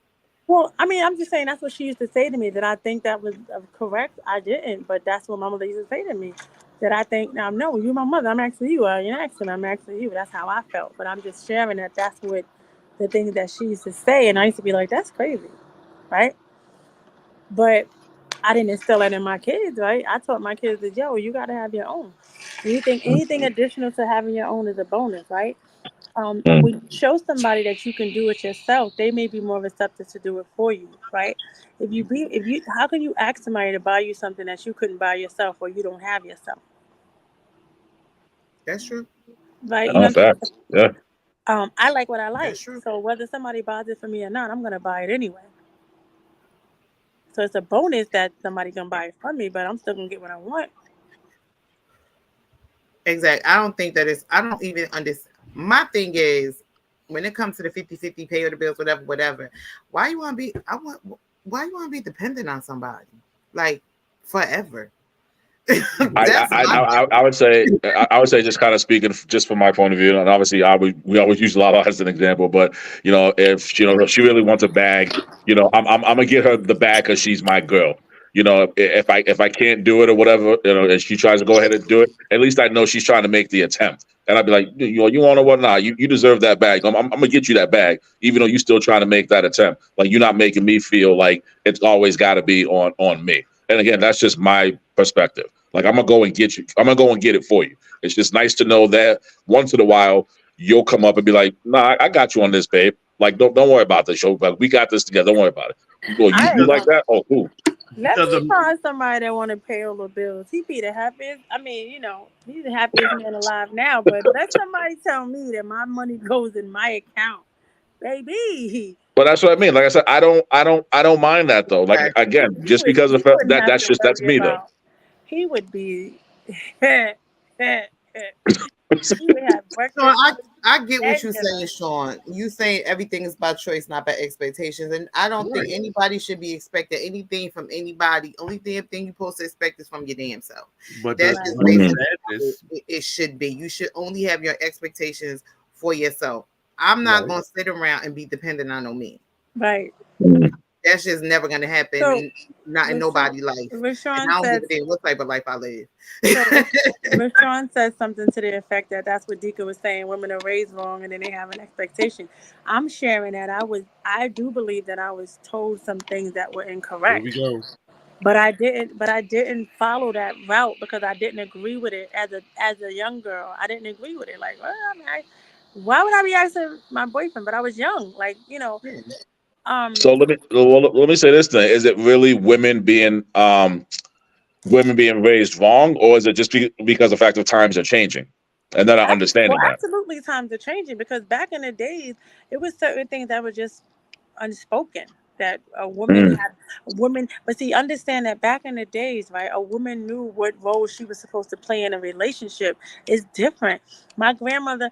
Well, I mean, I'm just saying that's what she used to say to me. That I think that was correct. I didn't, but that's what my mother used to say to me. That I think now, no, you're my mother. I'm asking you. You're not asking. I'm asking you. That's how I felt. But I'm just sharing that. That's what the things that she used to say, and I used to be like, that's crazy, right? But I didn't instill that in my kids, right? I taught my kids that, yo, you got to have your own. Anything additional to having your own is a bonus, right? Mm. When you show somebody that you can do it yourself, they may be more receptive to do it for you, right? How can you ask somebody to buy you something that you couldn't buy yourself or you don't have yourself, That's true. right? You know Oh, what I'm facts. Yeah. saying? I like what I like, That's true. so whether somebody buys it for me or not, I'm gonna buy it anyway. So it's a bonus that somebody can buy it from me, but I'm still gonna get what I want. Exactly. I don't think that it's, I don't even understand. My thing is, when it comes to the 50-50 pay or the bills, whatever, why you want to be, why you want to be dependent on somebody? Like, forever. That's my I would say just kind of speaking just from my point of view, and obviously we always use Lala as an example, but if if she really wants a bag, I'm gonna get her the bag because she's my girl. If I can't do it or whatever, and she tries to go ahead and do it, at least I know she's trying to make the attempt. And I'd be like, you want to what? Nah, you deserve that bag. I'm gonna get you that bag, even though you're still trying to make that attempt. Like you're not making me feel like it's always got to be on me. And again, that's just my perspective. Like I'm gonna go and get you. I'm gonna go and get it for you. It's just nice to know that once in a while you'll come up and be like, "Nah, I got you on this, babe. Like don't worry about this show. But we got this together. Don't worry about it." Well, you like that? Oh, cool. Let Because me find somebody that want to pay all the bills. He be the happiest. I mean, he's the happiest man alive now. But let somebody tell me that my money goes in my account, baby. But that's what I mean. Like I said, I don't mind that though. Like again, just because of He wouldn't have that's to that's worry me though. about. He would be. He would have breakfast. Sean, I get what you're and dinner. saying, Sean. You saying everything is by choice, not by expectations. And I don't think anybody should be expecting anything from anybody. Only thing you're supposed to expect is from your damn self. But That's the just sadness, basically it should be. You should only have your expectations for yourself. I'm not going to sit around and be dependent on no man. Right. That's just never going to happen. So, not in nobody's life. And I don't give a damn what type of life I live. So, Rashawn said something to the effect that that's what Dika was saying. Women are raised wrong, and then they have an expectation. I'm sharing that I do believe that I was told some things that were incorrect. Here we go. But I didn't follow that route because I didn't agree with it as a young girl. I didn't agree with it. Like, well, I mean, why would I be asking my boyfriend? But I was young, like So let me say this thing: is it really women being raised wrong, or is it just because the fact of times are changing and they're not understanding that? Absolutely, times are changing because back in the days, it was certain things that were just unspoken. That a woman but see, understand that back in the days, right, a woman knew what role she was supposed to play in a relationship. Is different. My grandmother,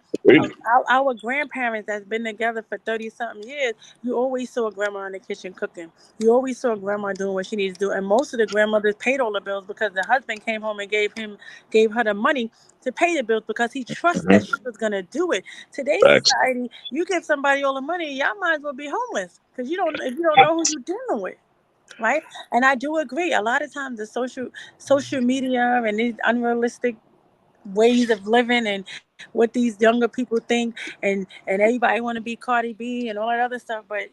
our grandparents that's been together for 30-something years, you always saw grandma in the kitchen cooking. You always saw grandma doing what she needs to do. And most of the grandmothers paid all the bills because the husband came home and gave her the money to pay the bills because he trusts that she was gonna do it. Today's Facts. society, you give somebody all the money, y'all might as well be homeless because you don't know who you're dealing with, right? And I do agree. A lot of times the social media and these unrealistic ways of living and what these younger people think and everybody want to be Cardi B and all that other stuff, but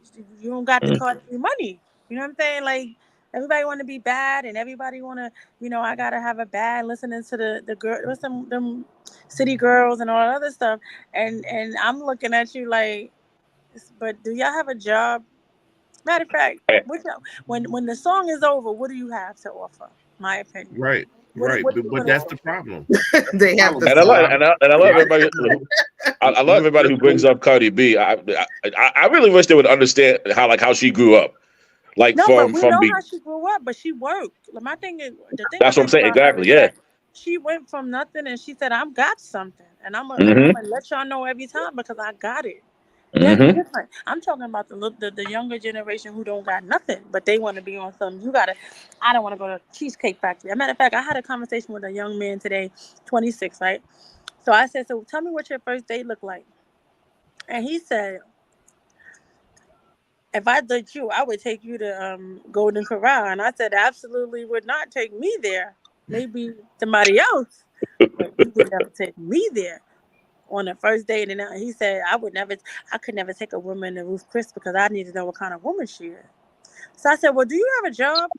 you don't got the Mm. Cardi B money. You know what I'm saying? Like everybody want to be bad and everybody want to, I gotta have a bad listening to the girl, what's them city girls and all that other stuff. And I'm looking at you like, but do y'all have a job? Matter of fact, Eh, when the song is over, what do you have to offer? My opinion. Right. What do you But want that's to the problem. They have And I love everybody. I love everybody who brings up Cardi B. I really wish they would understand how she grew up, like No, but we from know be. how she grew up, but she worked. Like, my thing is, the thing I That's what I'm like saying. about her Exactly. is Yeah. that she went from nothing and she said, "I've got something, and I'm hmm gonna let y'all know every time because I got it." That's hmm different. I'm talking about the younger generation who don't got nothing, but they want to be on something. I don't want to go to Cheesecake Factory. As a matter of fact, I had a conversation with a young man today, 26, right? So I said, "So tell me what your first date looked like," and he said, if I date you, I would take you to Golden Corral. And I said, absolutely would not take me there. Maybe somebody else, but you would never take me there on the first date. And he said, I could never take a woman to Ruth Chris because I need to know what kind of woman she is. So I said, well, do you have a job?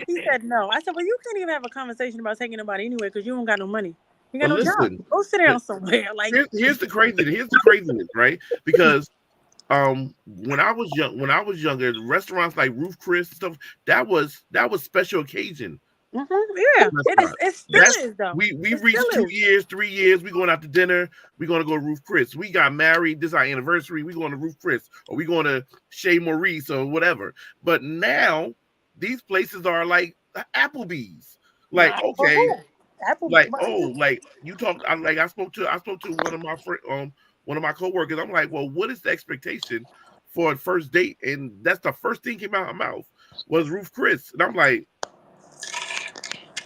He said, no. I said, well, you can't even have a conversation about taking nobody anywhere because you don't got no money. You got But no job. listen, Go sit down somewhere. Like, here's the craziness, right? Because when I was younger, restaurants like Ruth Chris and stuff, that was special occasion. yeah, it still is though. We It reached still 2 is. years, 3 years. We going out to dinner. We gonna go to Ruth Chris. We got married. This is our anniversary. We going to Ruth Chris, or we going to Chez Maurice or whatever. But now these places are like Applebee's. Like Nah, for okay, who? Apple. like you talk. I spoke to one of my one of my coworkers. I'm like, well, what is the expectation for a first date? And that's the first thing came out of my mouth was Ruth Chris, and I'm like,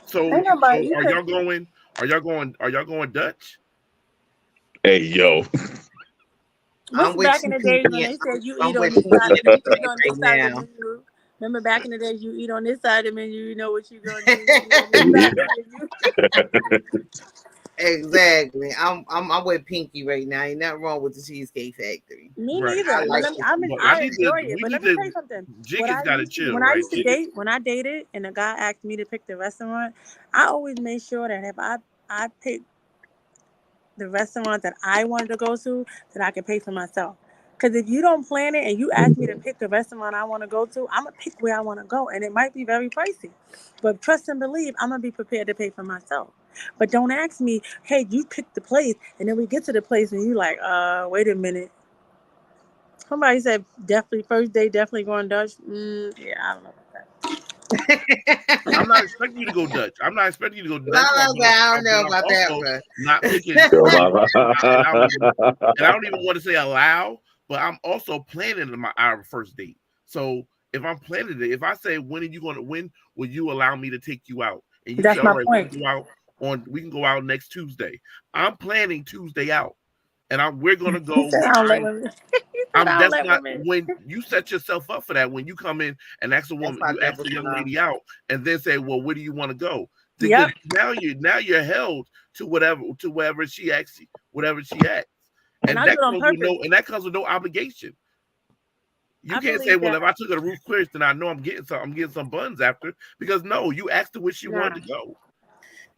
so Ain't nobody. are y'all going? Are y'all going Dutch? Hey yo. What's I'm with back in you, the days when Pinky. they said you I'm eat on with this side, Pinky you eat on this right side of the now. menu? Remember back in the days you eat on this side of the menu, you know what you're gonna do. You eat on this side of the menu. Exactly. I'm with Pinky right now. Ain't nothing wrong with the Cheesecake Factory. Me Right. neither. I like it. But I enjoy it. we But let need me to. tell you something. Jiggins got to chill, When I right? used to date, when I dated, and a guy asked me to pick the restaurant, I always made sure that if I picked the restaurant that I wanted to go to, that I could pay for myself. Because if you don't plan it and you ask me to pick the restaurant I want to go to, I'm going to pick where I want to go. And it might be very pricey. But trust and believe, I'm going to be prepared to pay for myself. But don't ask me, hey, you pick the place. And then we get to the place and you like, wait a minute. Somebody said definitely first day, definitely going Dutch. Yeah, I don't know about that. I'm not expecting you to go Dutch. I'm not expecting you to go La, Dutch. la, la, I don't know I'm about that also one. not picking. Yo, and I mama. don't even want to say allow, but I'm also planning our first date. So if I'm planning it, if I say when will you allow me to take you out? And you say, That's all my right, point. we can go out next Tuesday. I'm planning Tuesday out. And we're gonna He go. said, I don't let women. He said, I don't That's let not women. when you set yourself up for that. When you come in and ask a That's woman, my you ask double a young snob. lady out, and then say, "Well, where do you want to go?" Because Yep. now you're held to whatever she asks, And and I do that it on comes with purpose. no obligation. You I can't say, believe "Well, that. if I took her to Ruth Chris, then I know I'm getting some buns after," because no, you asked her where she Nah. wanted to go.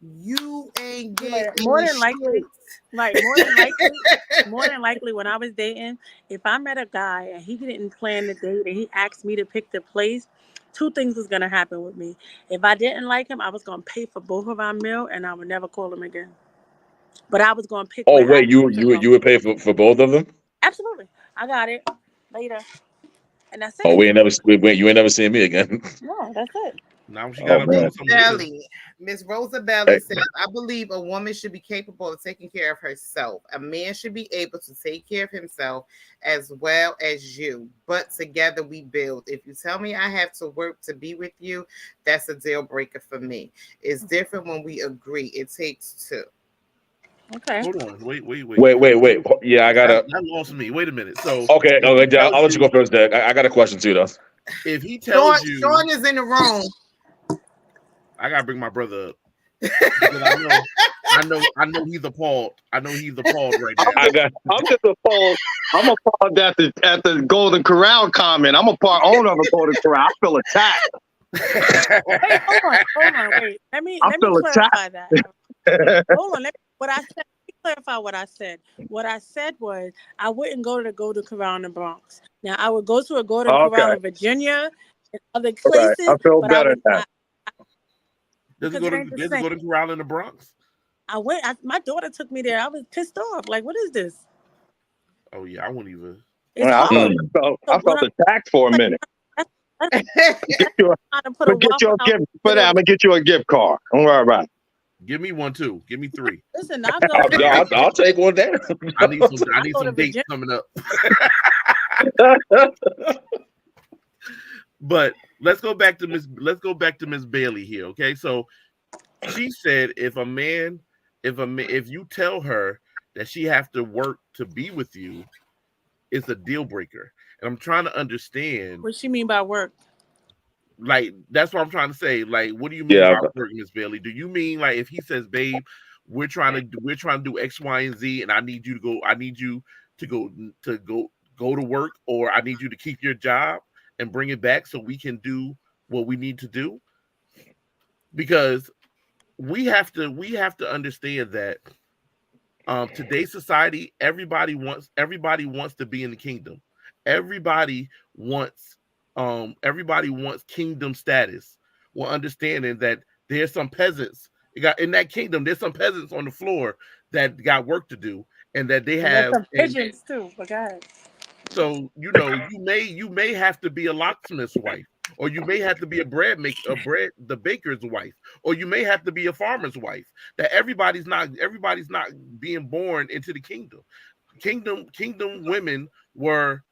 You ain't But getting more than likely, shit. right? More than likely, when I was dating, if I met a guy and he didn't plan the date and he asked me to pick the place, two things was gonna happen with me. If I didn't like him, I was gonna pay for both of our meal and I would never call him again. But I was gonna pick Oh where I wait, you wanted to you go. you would pay for both of them? Absolutely, I got it later, and that's Oh, it. you ain't never seen me again. No, that's it. Now she got Oh to man. know some niggas. Belly. Miss Rosa Belly Hey, says, I believe a woman should be capable of taking care of herself. A man should be able to take care of himself as well as you. But together we build. If you tell me I have to work to be with you, that's a deal breaker for me. It's different when we agree. It takes two. Okay. Hold on. Wait. Wait. Yeah, I gotta. That lost me. Wait a minute. So Okay, I'll let you go first, Derek. I got a question too, though. if he tells Sean is in the room. I gotta bring my brother up. I know he's appalled. I know he's appalled right now. I'm just appalled. I'm appalled at the Golden Corral comment. I'm a part owner of a Golden Corral. I feel attacked. Wait, hold on. Wait. Let me clarify that. Hold on. Let me clarify what I said. What I said was I wouldn't go to the Golden Corral in the Bronx. Now I would go to a Golden Corral in Virginia and other places. Right. I feel better now. There's a Golden Corral in the Bronx. My daughter took me there. I was pissed off. Like, what is this? Oh yeah, I wouldn't even. I felt attacked for a minute. I'm gonna get you a gift card. Don't worry about it. Give me one too. Give me 3. Listen, I'll take one there. I need some dates coming up. But let's go back to Miss Bailey here. Okay, so she said if you tell her that she have to work to be with you, it's a deal breaker. And I'm trying to understand what she mean by work. Like, that's what I'm trying to say. Like, what do you mean by work, Miss Bailey? Do you mean like if he says, babe, we're trying to do X, Y, and Z, and I need you to go to work, or I need you to keep your job and bring it back so we can do what we need to do? Because we have to understand that today's society, everybody wants to be in the kingdom. Everybody wants kingdom status. Well, understanding that there's some peasants in that kingdom. There's some peasants on the floor that got work to do, and that they have some pigeons too. But go ahead. So you may have to be a locksmith's wife, or you may have to be the baker's wife, or you may have to be a farmer's wife. That everybody's not being born into the kingdom. Kingdom women were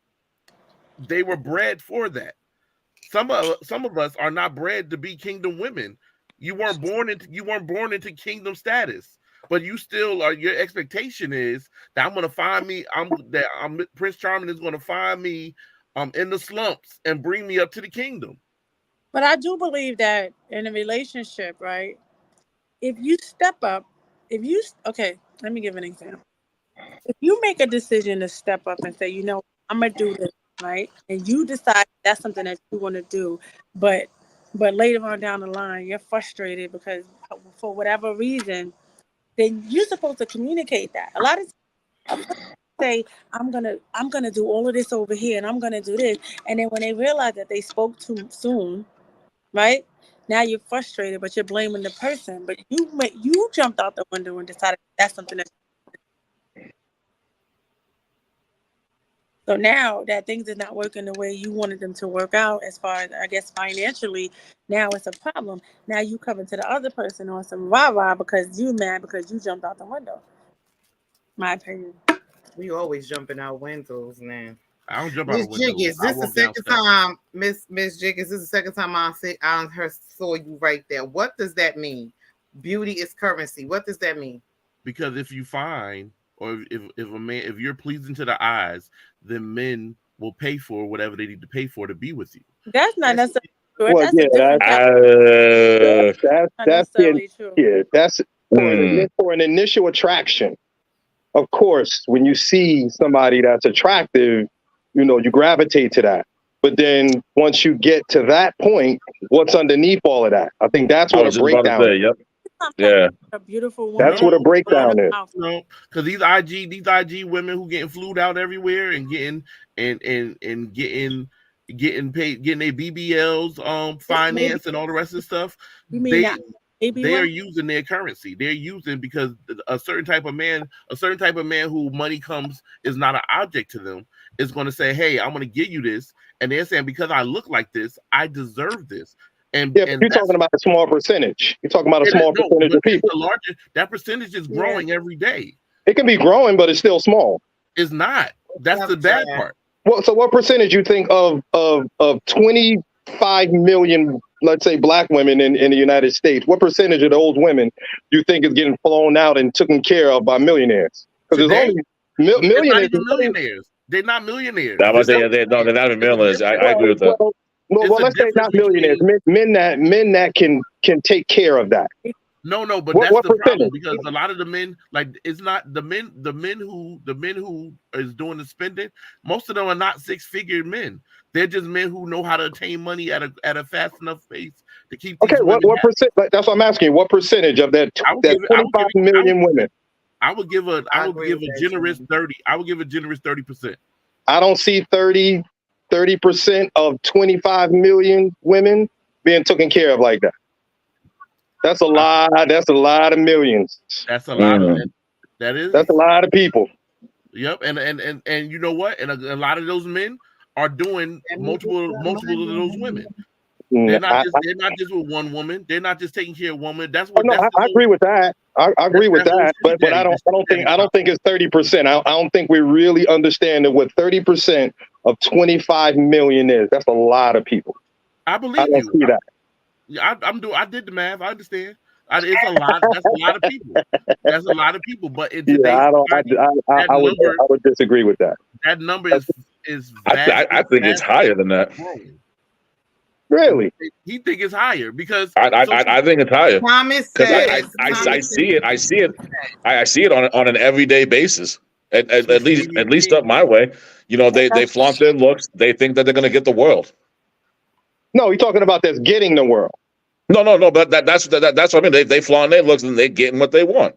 bred for that. Some of us are not bred to be kingdom women. You weren't born into kingdom status, but you still are. Your expectation is that Prince Charming is going to find me in the slumps and bring me up to the kingdom. But I do believe that in a relationship, right? If you step up, okay, let me give an example. If you make a decision to step up and say, I'm gonna do this, right? And you decide that's something that you want to do, but later on down the line, you're frustrated because for whatever reason, then you're supposed to communicate that. A lot of times say, I'm gonna do all of this over here, and I'm gonna do this, and then when they realize that they spoke too soon, right? Now you're frustrated, but you're blaming the person. But you jumped out the window and decided that's something that. So now that things are not working the way you wanted them to work out, as far as, I guess, financially, now it's a problem. Now you coming to the other person on some rah-rah because you mad because you jumped out the window. My opinion. We always jumping out windows, man. I don't jump out windows. Jiggins, this is the second time, Miss Jiggins, this is the second time I saw you right there. What does that mean? Beauty is currency. What does that mean? Because if you find, or if you're pleasing to the eyes, then men will pay for whatever they need to pay for to be with you. That's not necessarily true. That's for an initial attraction. Of course, when you see somebody that's attractive, you gravitate to that. But then once you get to that point, what's underneath all of that? I think that's what a breakdown is. Yep. Yeah, a beautiful woman. That's what a breakdown is. Because these IG women who getting flued out everywhere and getting paid, getting their BBLs finance and all the rest of the stuff. They are using their currency. They're using because a certain type of man who money comes is not an object to them, is going to say, hey, I'm going to give you this. And they're saying, because I look like this, I deserve this. And you're talking about a small percentage. You're talking about a small percentage of people. That percentage is growing every day. It can be growing, but it's still small. It's not. That's the bad part. Well, so what percentage you think of 25 million let's say, black women in the United States, what percentage of those women do you think is getting flown out and taken care of by millionaires? Because there's only they're not millionaires. even millionaires. They're not millionaires. That was they're not even millionaires. I agree with that. Well, let's say not millionaires. Men that can take care of that. No, but What that's the problem, percentage? because a lot of the men, like, it's not the men who is doing the spending. Most of them are not 6-figure men. They're just men who know how to attain money at a fast enough pace to keep. Okay, what percent? That's what I'm asking you. What percentage of that 25 million women? I would give a generous 30. I would give a generous 30%. I don't see 30% of 25 million women being taken care of like that. That's a lot. That's a lot of millions. That's a lot of that is. That's a lot of people. Yep, and you know what? And a lot of those men are doing multiple of those women. They're not just with one woman. They're not just taking care of one woman. That's what. I agree with that. I agree with that. But I don't think it's 30%. I don't think we really understand what 30% of 25 million is. That's a lot of people. I believe I don't see that. Yeah, I did the math. I understand. It's a lot. That's a lot of people. That's a lot of people. But in today's I would disagree with that. That number is. I think it's higher than that. Really? He think it's higher because I think it's higher. Thomas because I see it. I see it on an everyday basis. At least up my way. You know, they flaunt their looks. They think that they're going to get the world. No, you're talking about that's getting the world. No. But that's what I mean. They flaunt their looks and they're getting what they want.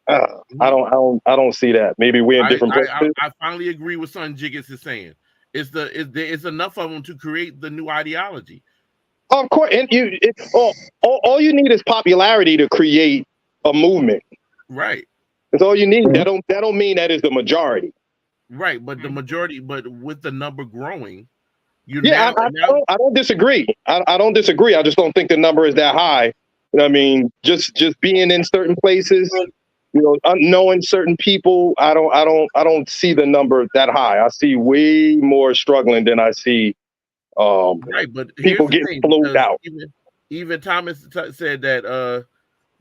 I don't see that. Maybe we're in different places. I finally agree with Son Jiggets is saying. It's enough of them to create the new ideology. Of course, and all you need is popularity to create a movement. Right. That's all you need. That don't mean that is the majority. Right, but the majority, but with the number growing, I don't disagree. I don't disagree. I just don't think the number is that high. I mean, just being in certain places, you know, knowing certain people, I don't see the number that high. I see way more struggling than I see right, but people getting flowed out. Even Thomas said that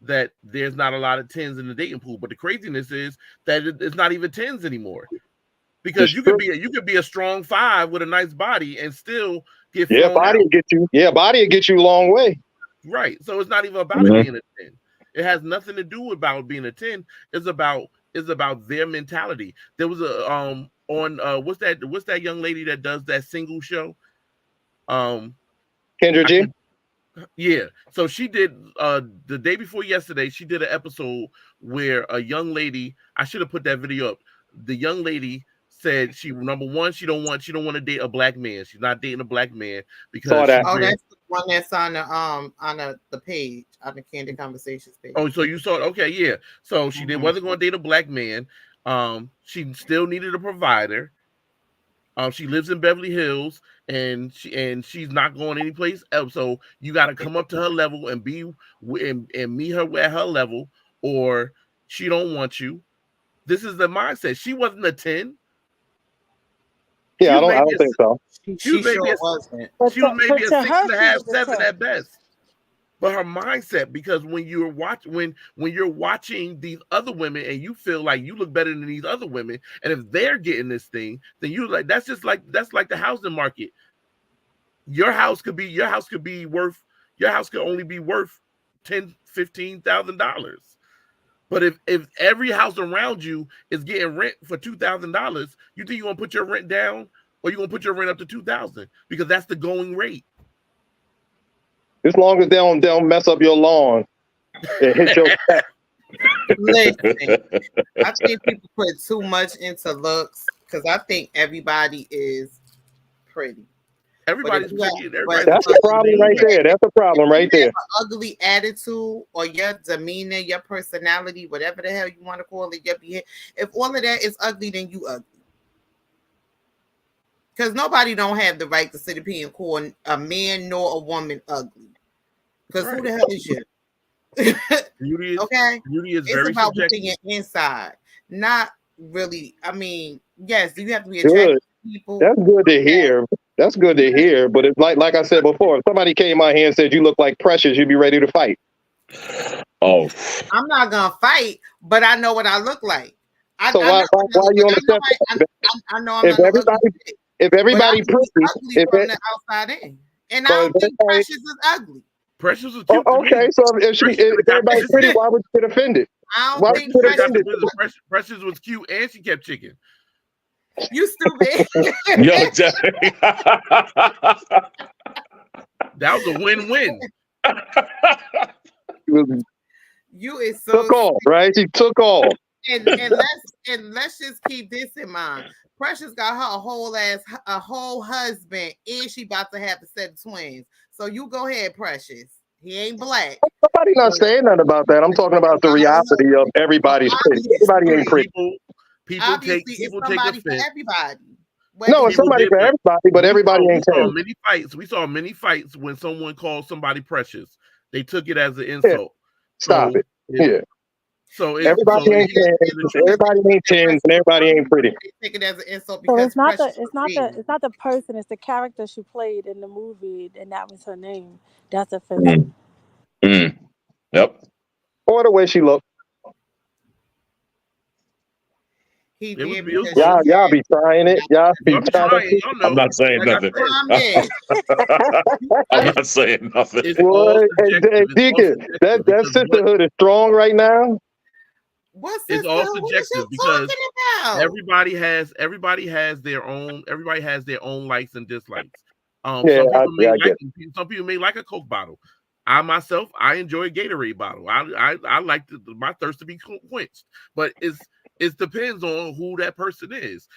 that there's not a lot of 10s in the dating pool, but the craziness is that it's not even 10s anymore. Because you could be a strong 5 with a nice body and still get body will get you. Yeah, body will get you a long way. Right. So it's not even about it being a 10. It has nothing to do about being a 10. It's about their mentality. There was a on what's that young lady that does that single show? Kendra G. Yeah. So she did the day before yesterday, she did an episode where a young lady, I should have put that video up. The young lady said number one, she don't want to date a black man. She's not dating a black man because that's the one that's on the page, on the Candid Conversations page. Oh, so you saw it? Okay, yeah. So she wasn't going to date a black man. She still needed a provider. She lives in Beverly Hills and she's not going anyplace else. So you got to come up to her level and meet her at her level, or she don't want you. This is the mindset. She wasn't a 10. Yeah, I don't think so. She was maybe a 6.5, 7 at best. But her mindset, because when you're watching these other women and you feel like you look better than these other women, and if they're getting this thing, then you're like, that's like the housing market. Your house could only be worth $10,000-$15,000. But if every house around you is getting rent for $2,000, you think you're gonna put your rent down, or you're gonna put your rent up to $2,000 because that's the going rate. As long as they don't mess up your lawn and hit your back. Listen, I think people put too much into looks because I think everybody is pretty. Everybody's pretty. That's the problem right there. That's the problem right there. Ugly attitude or your demeanor, your personality, whatever the hell you want to call it, your behavior. If all of that is ugly, then you ugly. Because nobody don't have the right to sit up here and call a man nor a woman ugly. Because who the hell is you? Beauty is, okay? Beauty is it's very about subjective. what's in your inside. Not really, I mean, yes, you have to be attracted to people. That's good to hear. That's good to hear. But it's like I said before, if somebody came out here and said you look like Precious, you'd be ready to fight. Oh, I'm not gonna fight, but I know what I look like. So why you on the I know I'm if everybody pretty, ugly from the outside in, and I don't think Precious is ugly. Precious was cute. Okay, so if everybody's pretty, why would you get offended? I don't think Precious was cute and she kept chicken. You stupid. Yo, that was a win-win. You is so took off, right? She took off. And let's just keep this in mind. Precious got her a whole husband, and she about to have a set of twins. So you go ahead, Precious. He ain't black. Somebody not saying nothing about that. I'm talking about the reality of everybody's pretty. Everybody ain't pretty. People take offense. For everybody. No, it's somebody for everybody, but everybody ain't saying. We saw many fights when someone called somebody Precious. They took it as an insult. Stop it. Yeah. So everybody ain't tens, and everybody ain't pretty. Take it as an insult because it's not the person, it's the character she played in the movie, and that was her name. That's offensive. Yep. Or the way she looked. He did y'all be trying it. Y'all be trying. I'm not saying nothing. I'm not saying nothing. Hey, Deacon, that sisterhood is strong right now. It's all subjective because everybody has their own likes and dislikes. Some people may like a Coke bottle. I myself, I enjoy a Gatorade bottle. I like my thirst to be quenched, but it depends on who that person is.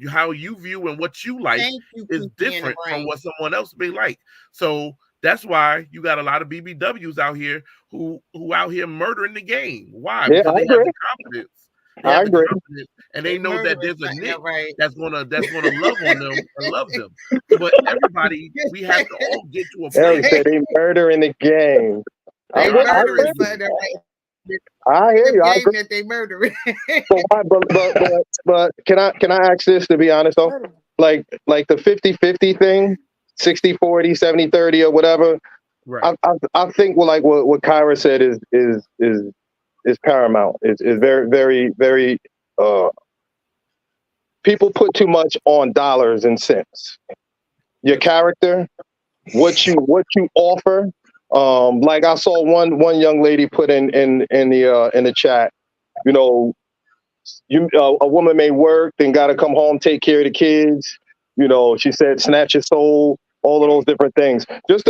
How you view and what you like is different from what someone else may like. So that's why you got a lot of BBWs out here who out here murdering the game. Why? Yeah, because they have the confidence. I agree. And they know that there's a Nick that's gonna love on them and love them. But everybody, we have to all get to a place. Said they murdering the game. I hear you. I agree. That they murdering. but can I ask this, to be honest though? Like the 50-50 thing, 60-40, 70-30 or whatever. Right. I think what Kyra said is paramount. Is very, very, very people put too much on dollars and cents. Your character, what you offer. Like I saw one young lady put in the chat, a woman may work, then got to come home, take care of the kids. She said, snatch your soul, all of those different things. Just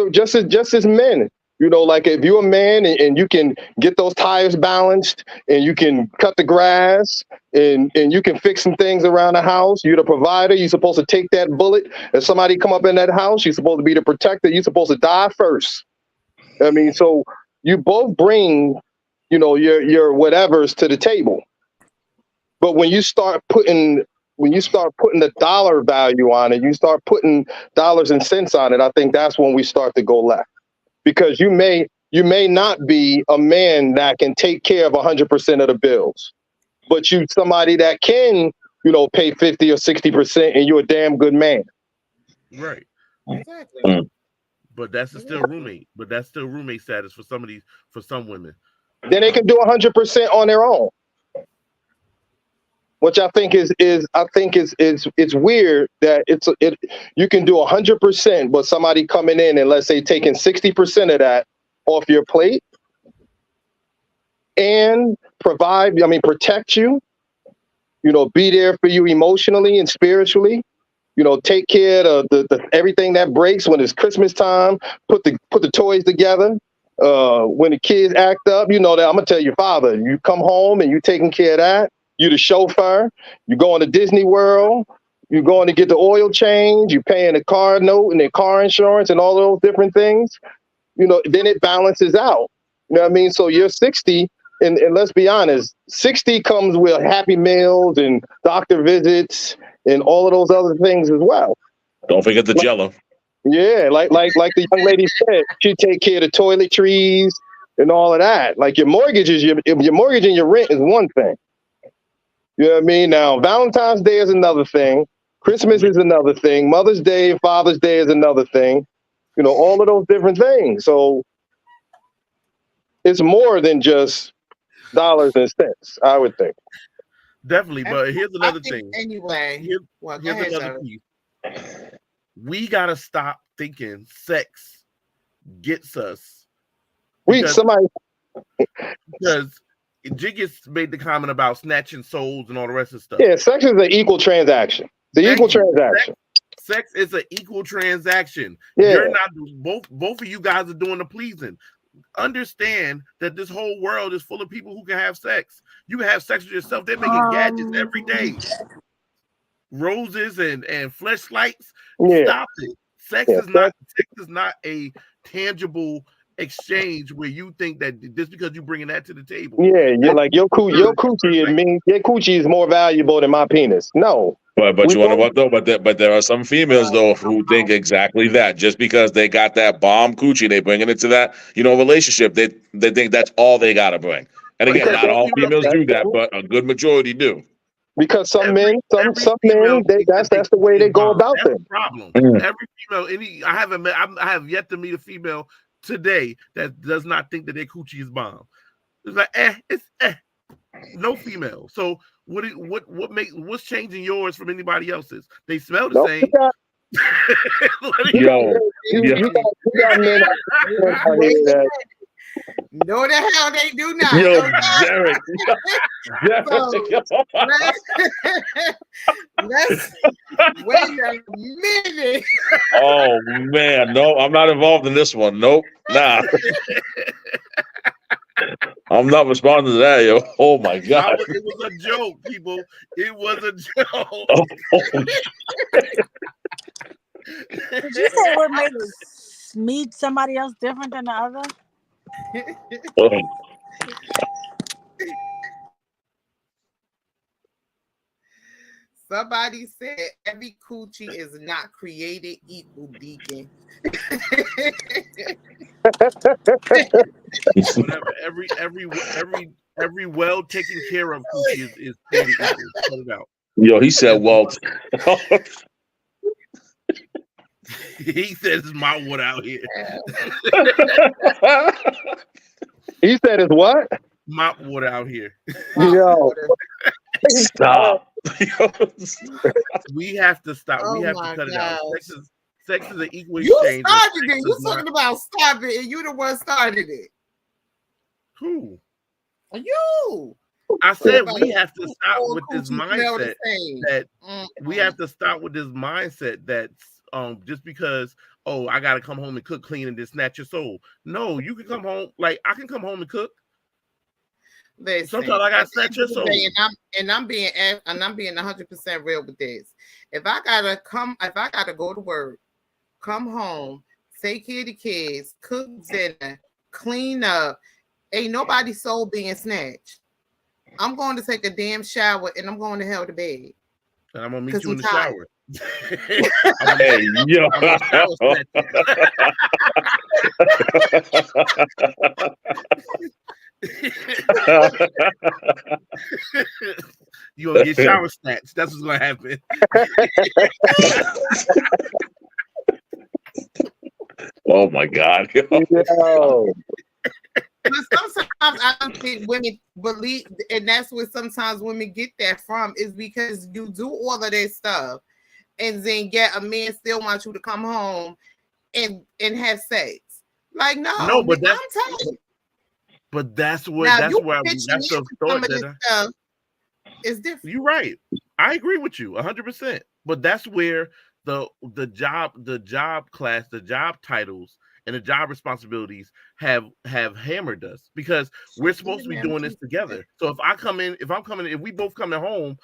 as men, like if you're a man and you can get those tires balanced and you can cut the grass and you can fix some things around the house, you're the provider. You're supposed to take that bullet. If somebody come up in that house, you're supposed to be the protector. You're supposed to die first. I mean, so you both bring, your whatevers to the table. But when you start putting the dollar value on it, you start putting dollars and cents on it, I think that's when we start to go left. Because you may not be a man that can take care of 100% of the bills, but you somebody that can, pay 50 or 60%, and you're a damn good man. Right. Exactly. But that's still roommate. But that's still roommate status for some women. Then they can do 100% on their own, which I think is it's weird that you can do 100%, but somebody coming in and let's say taking 60% of that off your plate and protect you, be there for you emotionally and spiritually. Take care of the everything that breaks when it's Christmas time. Put the toys together. When the kids act up, that I'm gonna tell your father. You come home and you taking care of that. You the chauffeur. You going to Disney World. You going to get the oil change. You paying the car note and the car insurance and all those different things. Then it balances out. You know what I mean? So you're 60, and let's be honest, 60 comes with Happy Meals and doctor visits and all of those other things as well. Don't forget the Jello. Yeah, like the young lady said, she take care of the toiletries and all of that. Like your mortgage and your rent is one thing. You know what I mean? Now Valentine's Day is another thing. Christmas is another thing. Mother's Day, Father's Day is another thing. You know, all of those different things. So it's more than just dollars and cents, I would think. Definitely, but here's another thing. Anyway, here's ahead, another piece. We gotta stop thinking sex gets us. Because Jiggas made the comment about snatching souls and all the rest of stuff. Yeah, sex is an equal transaction. The equal transaction. Sex is an equal transaction. Yeah. You're not both of you guys are doing the pleasing. Understand that this whole world is full of people who can have sex. You can have sex with yourself. They're making gadgets every day. Roses and fleshlights. Yeah. Stop it. Sex is not a tangible exchange where you think that just because you're bringing that to the table. Yeah, you're like your coochie is more valuable than my penis. No. But you want to what though? But there are some females though who think exactly that. Just because they got that bomb coochie, they bringing it to that relationship. They think that's all they gotta bring. And again, not all females do that, but a good majority do. Because some men, that's the way they go about it. Problem. Every female, I have yet to meet a female today that does not think that their coochie is bomb. It's like no female. So what's changing yours from anybody else's? They smell the same. You got men. No, the hell they do not. Yo, Derek. Let's wait a minute. Oh man, no, I'm not involved in this one. Nope, nah. I'm not responding to that, yo. Oh my god. It was a joke, people. It was a joke. Did you say what makes me somebody else different than the other? Somebody said every coochie is not created equal, Deacon. every well taken care of coochie is created equal. Cut it out. Yo, he said Walt. He says it's my wood out here. He said it's what? Mop water out here. Yo. Stop. We have to stop. Oh we have to cut it out. Sex is an equal exchange. You started it. You talking about stop it, and you the one started it. Who? You. I said we have to stop with this mindset that we have to stop with this mindset that just because I gotta come home and cook, clean, and just snatch your soul. No, you can come home. Like I can come home and cook. Listen, sometimes I gotta snatch your soul. And I'm being 100% real with this. If I gotta go to work, come home, take care of the kids, cook dinner, clean up, ain't nobody's soul being snatched. I'm going to take a damn shower and I'm going to hell to bed. And I'm gonna meet you in the shower. Hey, yo. You gonna get shower snatched. That's what's gonna happen. Oh my god. Yo. But sometimes I don't think women believe, and that's where sometimes women get that from, is because you do all of that stuff, and then yet a man still wants you to come home and have sex. Like no, but I'm telling you. But that's the thought that it's different. You're right. I agree with you 100%. But that's where the job class, the job titles, and the job responsibilities have hammered us, because we're supposed to be doing this together. So if we both coming home,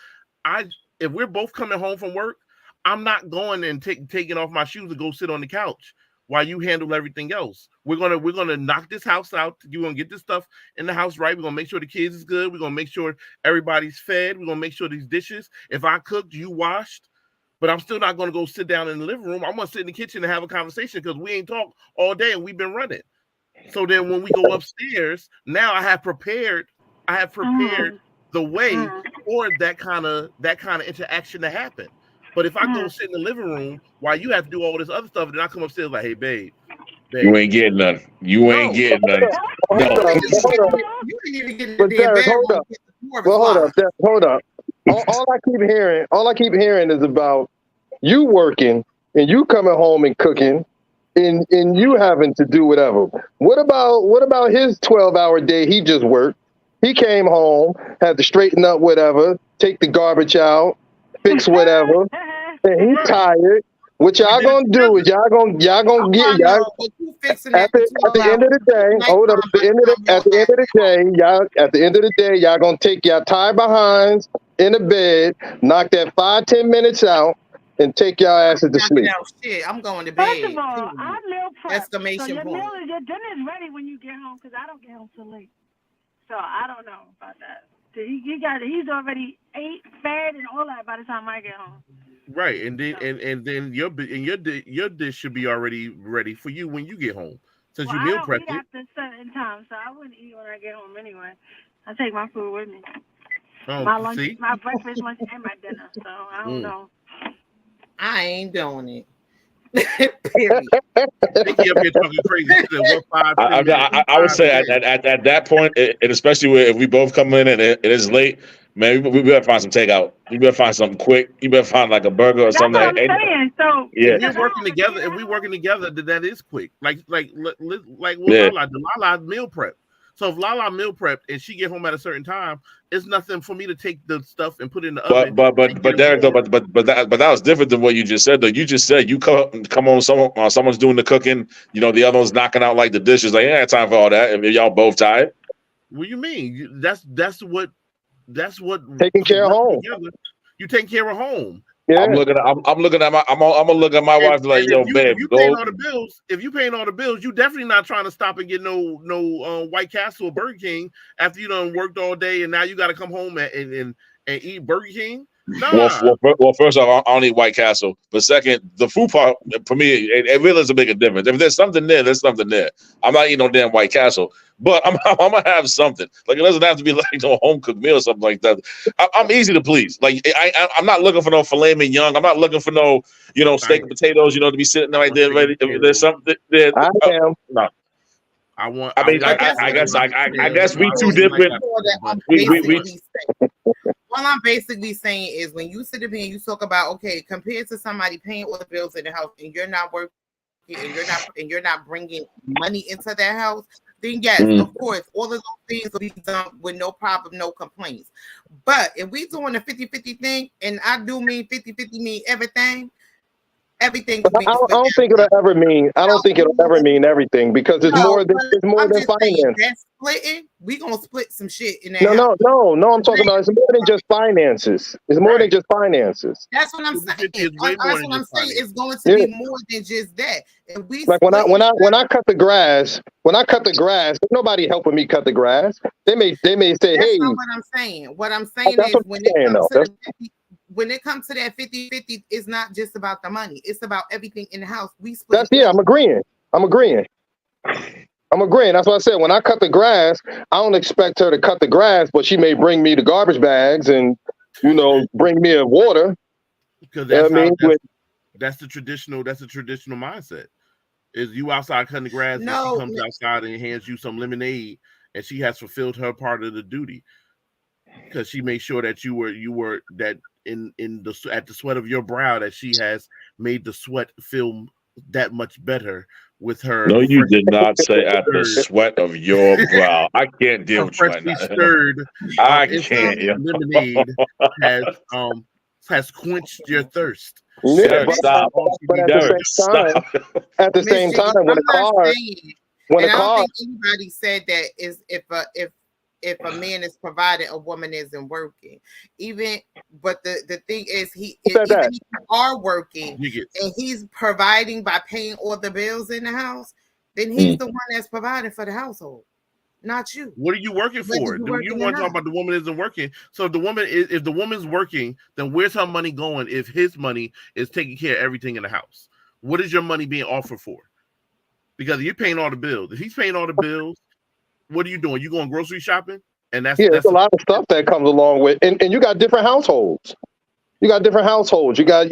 if we're both coming home from work, I'm not going and taking off my shoes and go sit on the couch while you handle everything else. We're gonna knock this house out. You're gonna get this stuff in the house right. We're gonna make sure the kids is good. We're gonna make sure everybody's fed. We're gonna make sure these dishes, if I cooked, you washed. But I'm still not gonna go sit down in the living room. I'm gonna sit in the kitchen and have a conversation, because we ain't talked all day and we've been running. So then when we go upstairs, now I have prepared the way for that kind of interaction to happen. But if I go sit in the living room while you have to do all this other stuff, then I come upstairs like, hey, babe. You ain't getting none. You ain't getting none. Hold No. up. You didn't even get in But the damn Derek, bedroom. hold up. Get the door Well, hold locked. up. Derek, hold up. All I keep hearing is about you working and you coming home and cooking and you having to do whatever. What about his 12-hour day he just worked? He came home, had to straighten up whatever, take the garbage out, fix whatever, and he's tired. What y'all gonna do is y'all gonna get y'all But you fixing at that the end of the day. Hold up. At the end of the day, y'all gonna take y'all tired behinds in the bed, knock that 5-10 minutes out, and take y'all asses to sleep. Shit, I'm going to bed. First of all, I meal prep. Exclamation so your point. your dinner's ready when you get home because I don't get home till late. So I don't know about that. So he's already ate, fed, and all that by the time I get home. Right, and then your dish should be already ready for you when you get home, since you meal prepped it. I don't eat after certain times, so I wouldn't eat when I get home anyway. I take my food with me. My lunch, my breakfast, lunch, and my dinner. So I don't know. I ain't doing it. Period. Nikki up here talking crazy. I would say at that point, and especially if we both come in and it is late, man, we better find some takeout. You better find something quick. You better find like a burger or something. That's what I'm saying. So yeah, if we're working together, then that is quick. Like Lala meal prep. So if Lala meal prepped and she get home at a certain time, it's nothing for me to take the stuff and put it in the oven. But Derek, though, but that was different than what you just said. Though you just said you come home, someone's doing the cooking. You know, the other one's knocking out like the dishes. Like, ain't had time for all that. If y'all both tired. What do you mean? That's what taking care of home. You taking care of home. Yeah. I'm looking at my wife like, yo, babe, if you paying all the bills, you definitely not trying to stop and get no White Castle or Burger King after you done worked all day and now you got to come home and eat Burger King. Nah. Well, first off, I don't eat White Castle. But second, the food part for me, it really doesn't make a difference. If there's something there, there's something there. I'm not eating no damn White Castle, but I'm gonna have something. Like it doesn't have to be like no home cooked meal or something like that. I'm easy to please. Like I'm not looking for no filet mignon. I'm not looking for no steak and potatoes. To be sitting right there ready. There's something there. I am. No. I guess we two different. All I'm basically saying is when you sit up here and you talk about, okay, compared to somebody paying all the bills in the house and you're not working and you're not bringing money into that house, then yes, of course, all of those things will be done with no problem, no complaints. But if we doing a 50-50 thing, and I do mean 50-50 mean everything. I don't think it'll ever mean. I don't think it'll ever mean everything because it's more than finance. That's splitting. We gonna split some shit in that. No. I'm talking about it's more than just finances. It's more than just finances. That's what I'm saying. It's going to be more than just that. And like when I cut the grass, nobody helping me cut the grass. They may say, that's hey. Not what I'm saying. What I'm saying is when it comes to that 50-50, it's not just about the money. It's about everything in the house. We split. I'm agreeing. That's what I said. When I cut the grass, I don't expect her to cut the grass, but she may bring me the garbage bags and, bring me a water. Because that's the traditional mindset. Is you outside cutting the grass and she comes outside and hands you some lemonade and she has fulfilled her part of the duty. Because she made sure that you were that at the sweat of your brow that she has made the sweat feel that much better with her. No, you did not say at the sweat of your brow. I can't deal with you right now. Stirred. I can't. Lemonade has quenched your thirst. Yeah, but at the same time, when a car, I don't think anybody said that is if a man is providing, a woman isn't working. But the thing is, if you are working and he's providing by paying all the bills in the house, then he's the one that's providing for the household, not you. What are you working for? You want to talk about the woman isn't working? So if the woman's working, then where's her money going? If his money is taking care of everything in the house, what is your money being offered for? Because you're paying all the bills. If he's paying all the bills, what are you doing? You going grocery shopping? And that's there's a lot of stuff that comes along with, and you got different households. You got different households. You got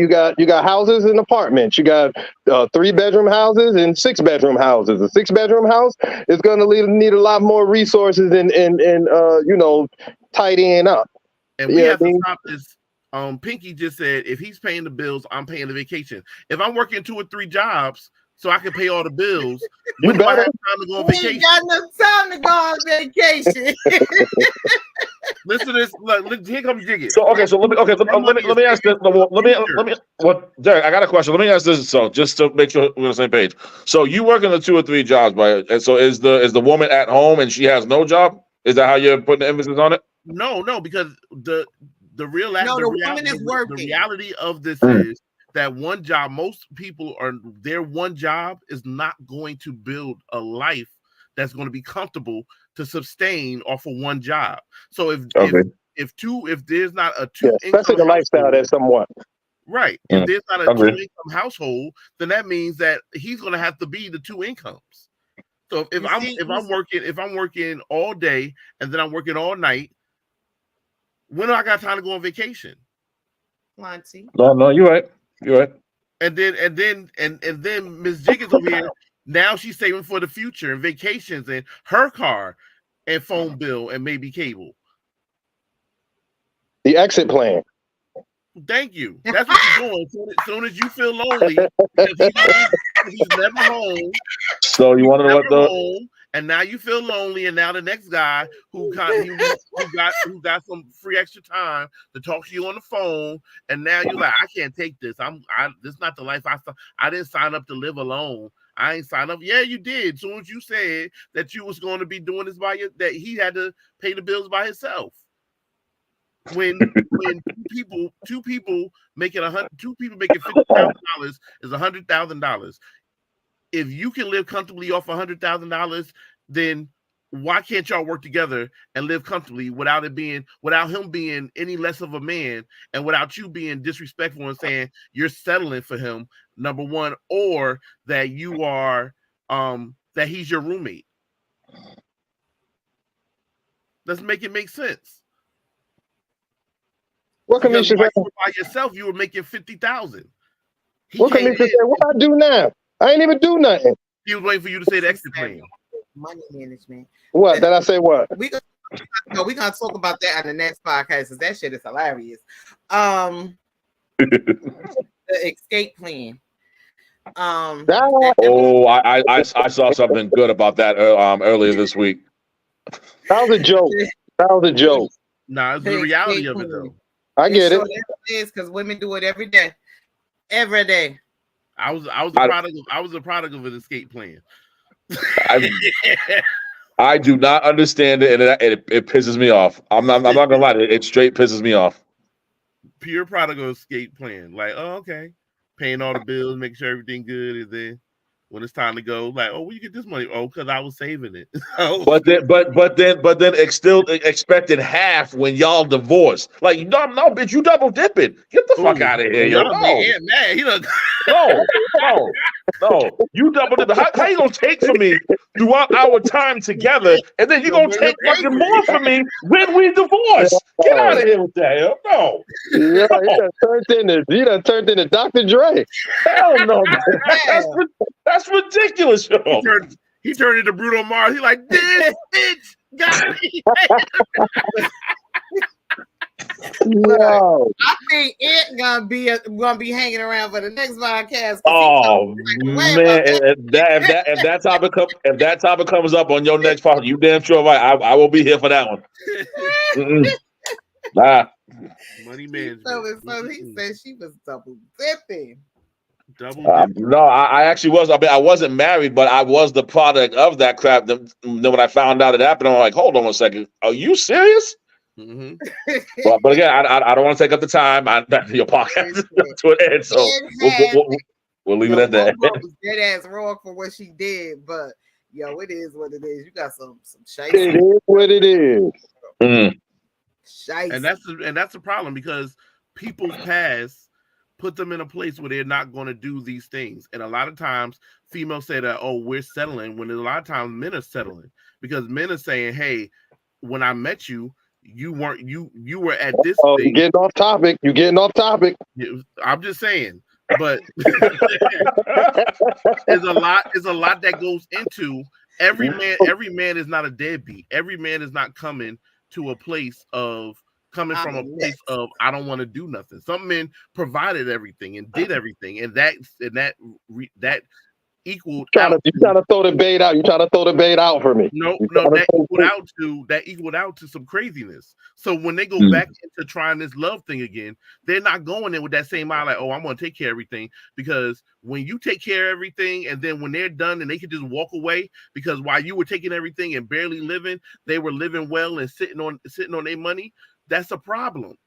houses and apartments. You got 3-bedroom houses and 6-bedroom houses. A 6-bedroom house is going to need a lot more resources and tidying up. And we have to stop this. Pinky just said, if he's paying the bills, I'm paying the vacation. If I'm working 2 or 3 jobs so I can pay all the bills, when do I have time to go on vacation? You ain't got no time to go on vacation. Listen to this. Look, here comes Jiggy. So let me ask this. Let me. What, Derek? I got a question. Let me ask this. So just to make sure we're on the same page. So you work in the 2 or 3 jobs, right? And so is the woman at home and she has no job? Is that how you're putting the emphasis on it? No, because the reality of this is that one job, most people their one job is not going to build a life that's going to be comfortable to sustain off of one job. So if there's not a 2 especially the lifestyle that's somewhat right. If there's not a 2-income household, then that means that he's going to have to be the 2 incomes. So if I'm working all day and then I'm working all night, when do I got time to go on vacation? Monty. No, you're right. You're right. And then Miss Jiggins over here. Now she's saving for the future and vacations and her car and phone bill and maybe cable. The exit plan. Thank you. That's what you're doing. As soon as you feel lonely, he's never home. So you want to know what the? And now you feel lonely, and now the next guy who got some free extra time to talk to you on the phone, and now you're like, I can't take this. This is not the life I didn't sign up to live alone. I ain't signed up. Yeah, you did. As soon as you said that you was going to be doing this that he had to pay the bills by himself. When two people making $50,000 is $100,000. If you can live comfortably off $100,000, then why can't y'all work together and live comfortably without him being any less of a man and without you being disrespectful and saying you're settling for him, number one, or that you are that he's your roommate? Let's make it make sense. What commission? By yourself, you were making $50,000. What commission? What I do now? I ain't even do nothing. He was waiting for you to say the exit plan. Money management. What? Did I say what? We're gonna talk about that on the next podcast because that shit is hilarious. The escape plan. I saw something good about that earlier this week. That was a joke. Nah, it's the reality of it though. I get it. It is because women do it every day. Every day. I was a product of an escape plan. I do not understand it, and it pisses me off. I'm not gonna lie, it straight pisses me off. Pure product of escape plan. Like, oh, okay, paying all the bills, making sure everything good, and then when it's time to go, like, oh, where you get this money? Oh, because I was saving it. But then still expected half when y'all divorced. Like, no, bitch, you double dipping. Get the fuck out of here, yo. No. You double dipping. How you gonna take from me throughout our time together, and then you gonna take fucking more from me when we divorce? Get out of here with that, yo. No. Yeah, you done turned into Dr. Dre. Hell no, man. That's ridiculous, yo. He turned into Bruno Mars. He like, this bitch got me. No. I think it gonna be hanging around for the next podcast. Oh man, if that topic comes up on your next podcast, you damn sure right. I will be here for that one. Nah. Money management. So he said she was double dipping. No, I actually was. I mean, I wasn't married, but I was the product of that crap. Then when I found out it happened, I'm like, hold on a second. Are you serious? Mm-hmm. But again, I don't want to take up the time. Your podcast to an end, so we'll leave it at that. Was dead ass wrong for what she did, but yo, it is what it is. You got some shite. It is what it is. Shite. And that's the problem because people's past put them in a place where they're not going to do these things. And a lot of times females say that, oh, we're settling, when a lot of times men are settling because men are saying, hey, when I met you, you weren't you were at this Oh, thing. you're getting off topic. You're getting off topic. I'm just saying, but there's a lot that goes into every man. Every man is not a deadbeat. Every man is not coming to a place of coming from a place of I don't want to do nothing. Some men provided everything and did everything, and that equaled out. You trying to throw the bait out. You trying to throw the bait out for me. No, that equaled out to some craziness. So when they go back into trying this love thing again, they're not going in with that same eye like, oh, I'm gonna take care of everything. Because when you take care of everything, and then when they're done and they can just walk away, because while you were taking everything and barely living, they were living well and sitting on their money. That's a problem.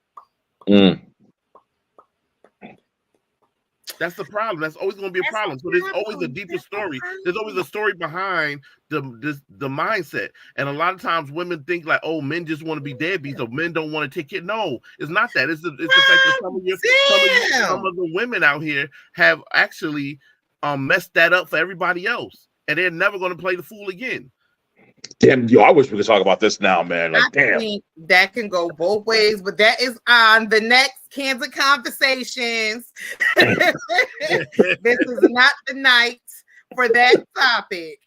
That's the problem. That's always going to be a problem. So there's always a deeper story. There's always a story behind the mindset. And a lot of times women think like, oh, men just want to be deadbeats, or men don't want to take it. No, it's not that. It's the fact that some of the women out here have actually messed that up for everybody else, and they're never going to play the fool again. Damn, I wish we could talk about this now, man. Like, I think that can go both ways, but that is on the next Kansas Conversations. This is not the night for that topic.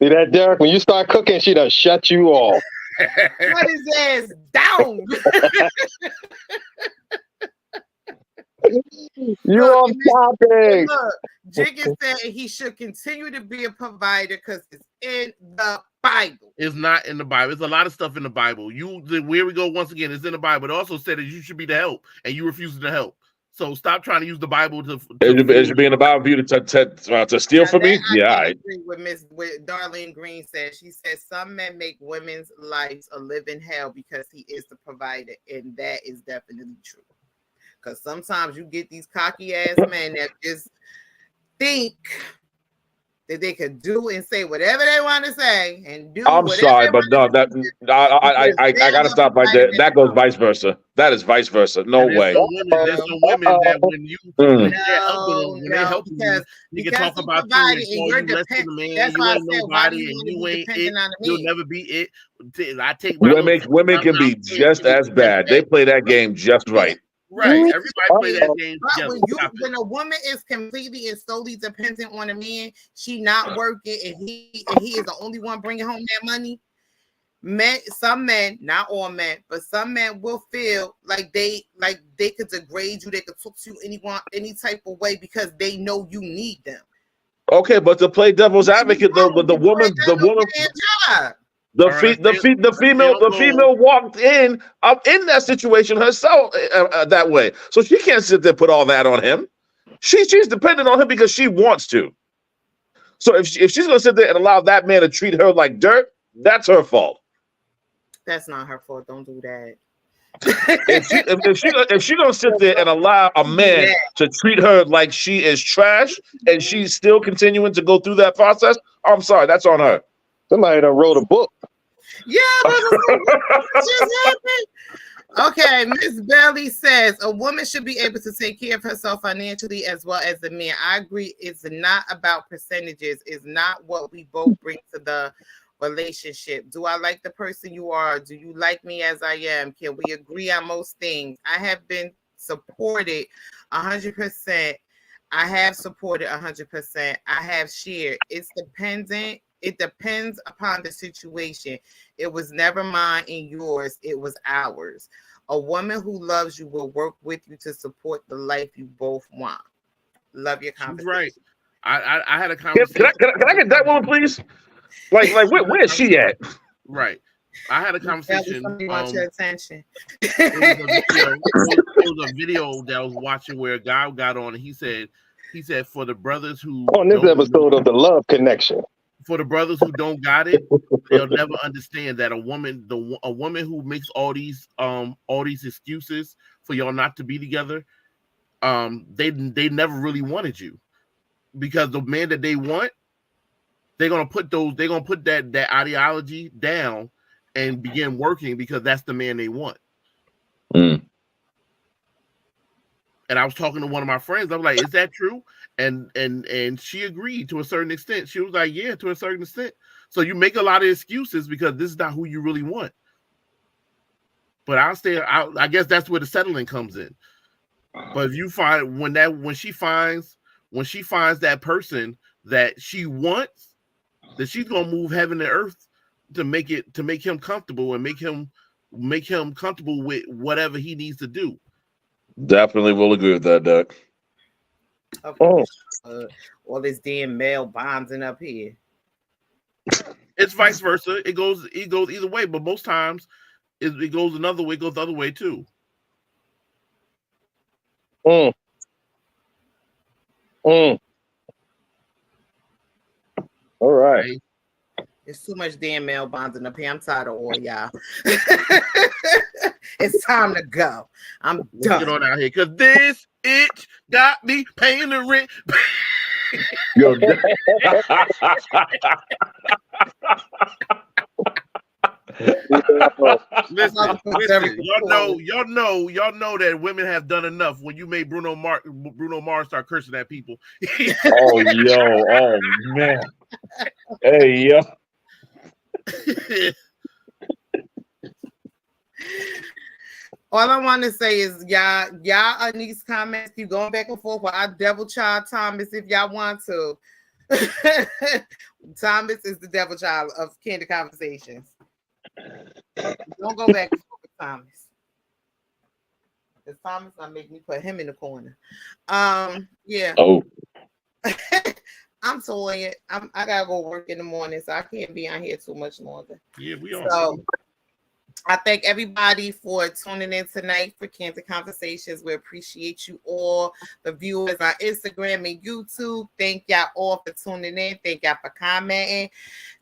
See that, Derek? When you start cooking, she done shut you off. Shut his ass down. You on topic. Look, Jiggins said he should continue to be a provider because it's in the Bible. It's not in the Bible. There's a lot of stuff in the Bible. Where we go once again, it's in the Bible. It also said that you should be the help, and you refusing to help. So stop trying to use the Bible to it should be in the Bible for you to steal from me. Yeah, I agree with Darlene Green said. She said some men make women's lives a living hell because he is the provider, and that is definitely true. Because sometimes you get these cocky ass men that just think that they could do and say whatever they want to say and do. I'm sorry, but no, I gotta stop right there. That goes vice versa. That is vice versa. No way. There's some women that when they're helping you, you can talk about you and you're less than a man. You ain't nobody and you ain't it. You'll never be it. I take women can be just as bad. They play that game just right. Right, everybody play that game together. When a woman is completely and solely dependent on a man, she not working, and he is the only one bringing home that money. Some men, not all men, but some men will feel like they could degrade you, they could talk to you any type of way because they know you need them. Okay, but to play devil's advocate though, but the woman. The female walked in that situation herself that way, so she can't sit there and put all that on him. She's dependent on him because she wants to. So if she's gonna sit there and allow that man to treat her like dirt, that's her fault. That's not her fault. Don't do that. if she gonna sit there and allow a man to treat her like she is trash, and she's still continuing to go through that process, I'm sorry, that's on her. Somebody done wrote a book. Yeah, what just happened? Okay, Miss Belly says a woman should be able to take care of herself financially as well as the man. I agree. It's not about percentages. It's not what we both bring to the relationship. Do I like the person you are? Do you like me as I am? Can we agree on most things? I have been supported 100%. I have supported 100%. I have shared. It's dependent. It depends upon the situation. It was never mine and yours. It was ours. A woman who loves you will work with you to support the life you both want. Love your conversation. Right. I had a conversation. Can I get that one, please? Like where is she at? Right. I had a conversation. Somebody wants your attention. It was a video that I was watching where a guy got on and he said for the brothers who on this episode of the Love Connection. For the brothers who don't got it, they'll never understand that a woman who makes all these excuses for y'all not to be together, they never really wanted you, because the man that they want, they're gonna put that ideology down and begin working because that's the man they want. Mm. And I was talking to one of my friends. I was like, "Is that true?" And she agreed to a certain extent. She was like, "Yeah, to a certain extent." So you make a lot of excuses because this is not who you really want. But I guess that's where the settling comes in. But if you find when she finds that person that she wants, that she's gonna move heaven and earth to make him comfortable and make him comfortable with whatever he needs to do. Definitely will agree with that, Doug. All this damn male bonding up here. It's vice versa. It goes either way, but most times it goes another way. It goes the other way too. All right. It's too much damn male bonding up here. I'm tired of all y'all. It's time to go. I'm done. Get on out here, because this itch got me paying the rent. Yo, listen, y'all know that women have done enough when you made Bruno Mars start cursing at people. Oh man. Hey yo. All I want to say is y'all on these comments, you going back and forth with our devil child Thomas if y'all want to. Thomas is the devil child of Candid Conversations. Don't go back and forth with Thomas. Because Thomas gonna make me put him in the corner. Yeah. Oh. I'm tired. I gotta go work in the morning, so I can't be on here too much longer. Yeah, we are. So I thank everybody for tuning in tonight for Candid Conversations. We appreciate you all, the viewers on Instagram and YouTube. Thank y'all all for tuning in. Thank y'all for commenting.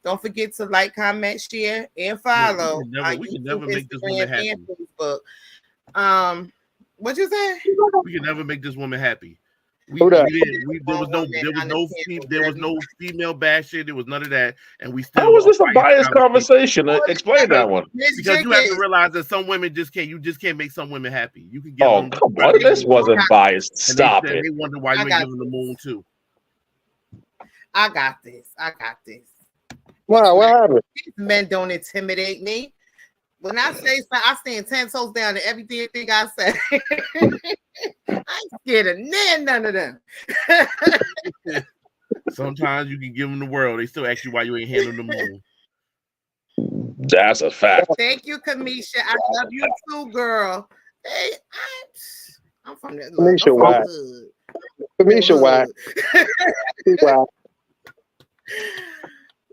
Don't forget to like, comment, share, and follow. We can never make this woman happy. Facebook. What you say? We can never make this woman happy. There was no female bashing. There was none of that, and we still. How was this a biased conversation? Explain that one. Because you have to realize that some women you just can't make some women happy. You can give them. Come on, this wasn't biased. Stop it. They wonder why you ain't giving the moon too. I got this. Wow, what happened? These men don't intimidate me. When I say something, I stand 10 toes down to everything I say. I ain't scared of none of them. Sometimes you can give them the world. They still ask you why you ain't handling the moon. That's a fact. Thank you, Kamisha. I love you too, girl. Hey, I'm from the Kamisha White. Kamisha White.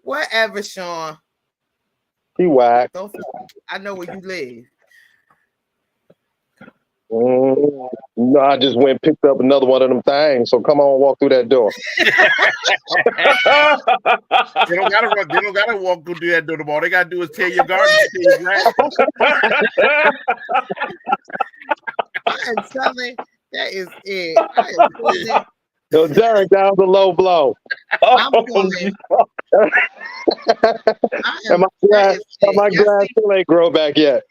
Whatever, Sean. He whack. I know where you live. No, I just went and picked up another one of them things. So come on, walk through that door. They don't gotta walk through that door tomorrow. They gotta do is tear your garden. I am telling, that is it. I am telling. Yo, Derek, that was a low blow. I'm pulling. And my grass still ain't grow back yet.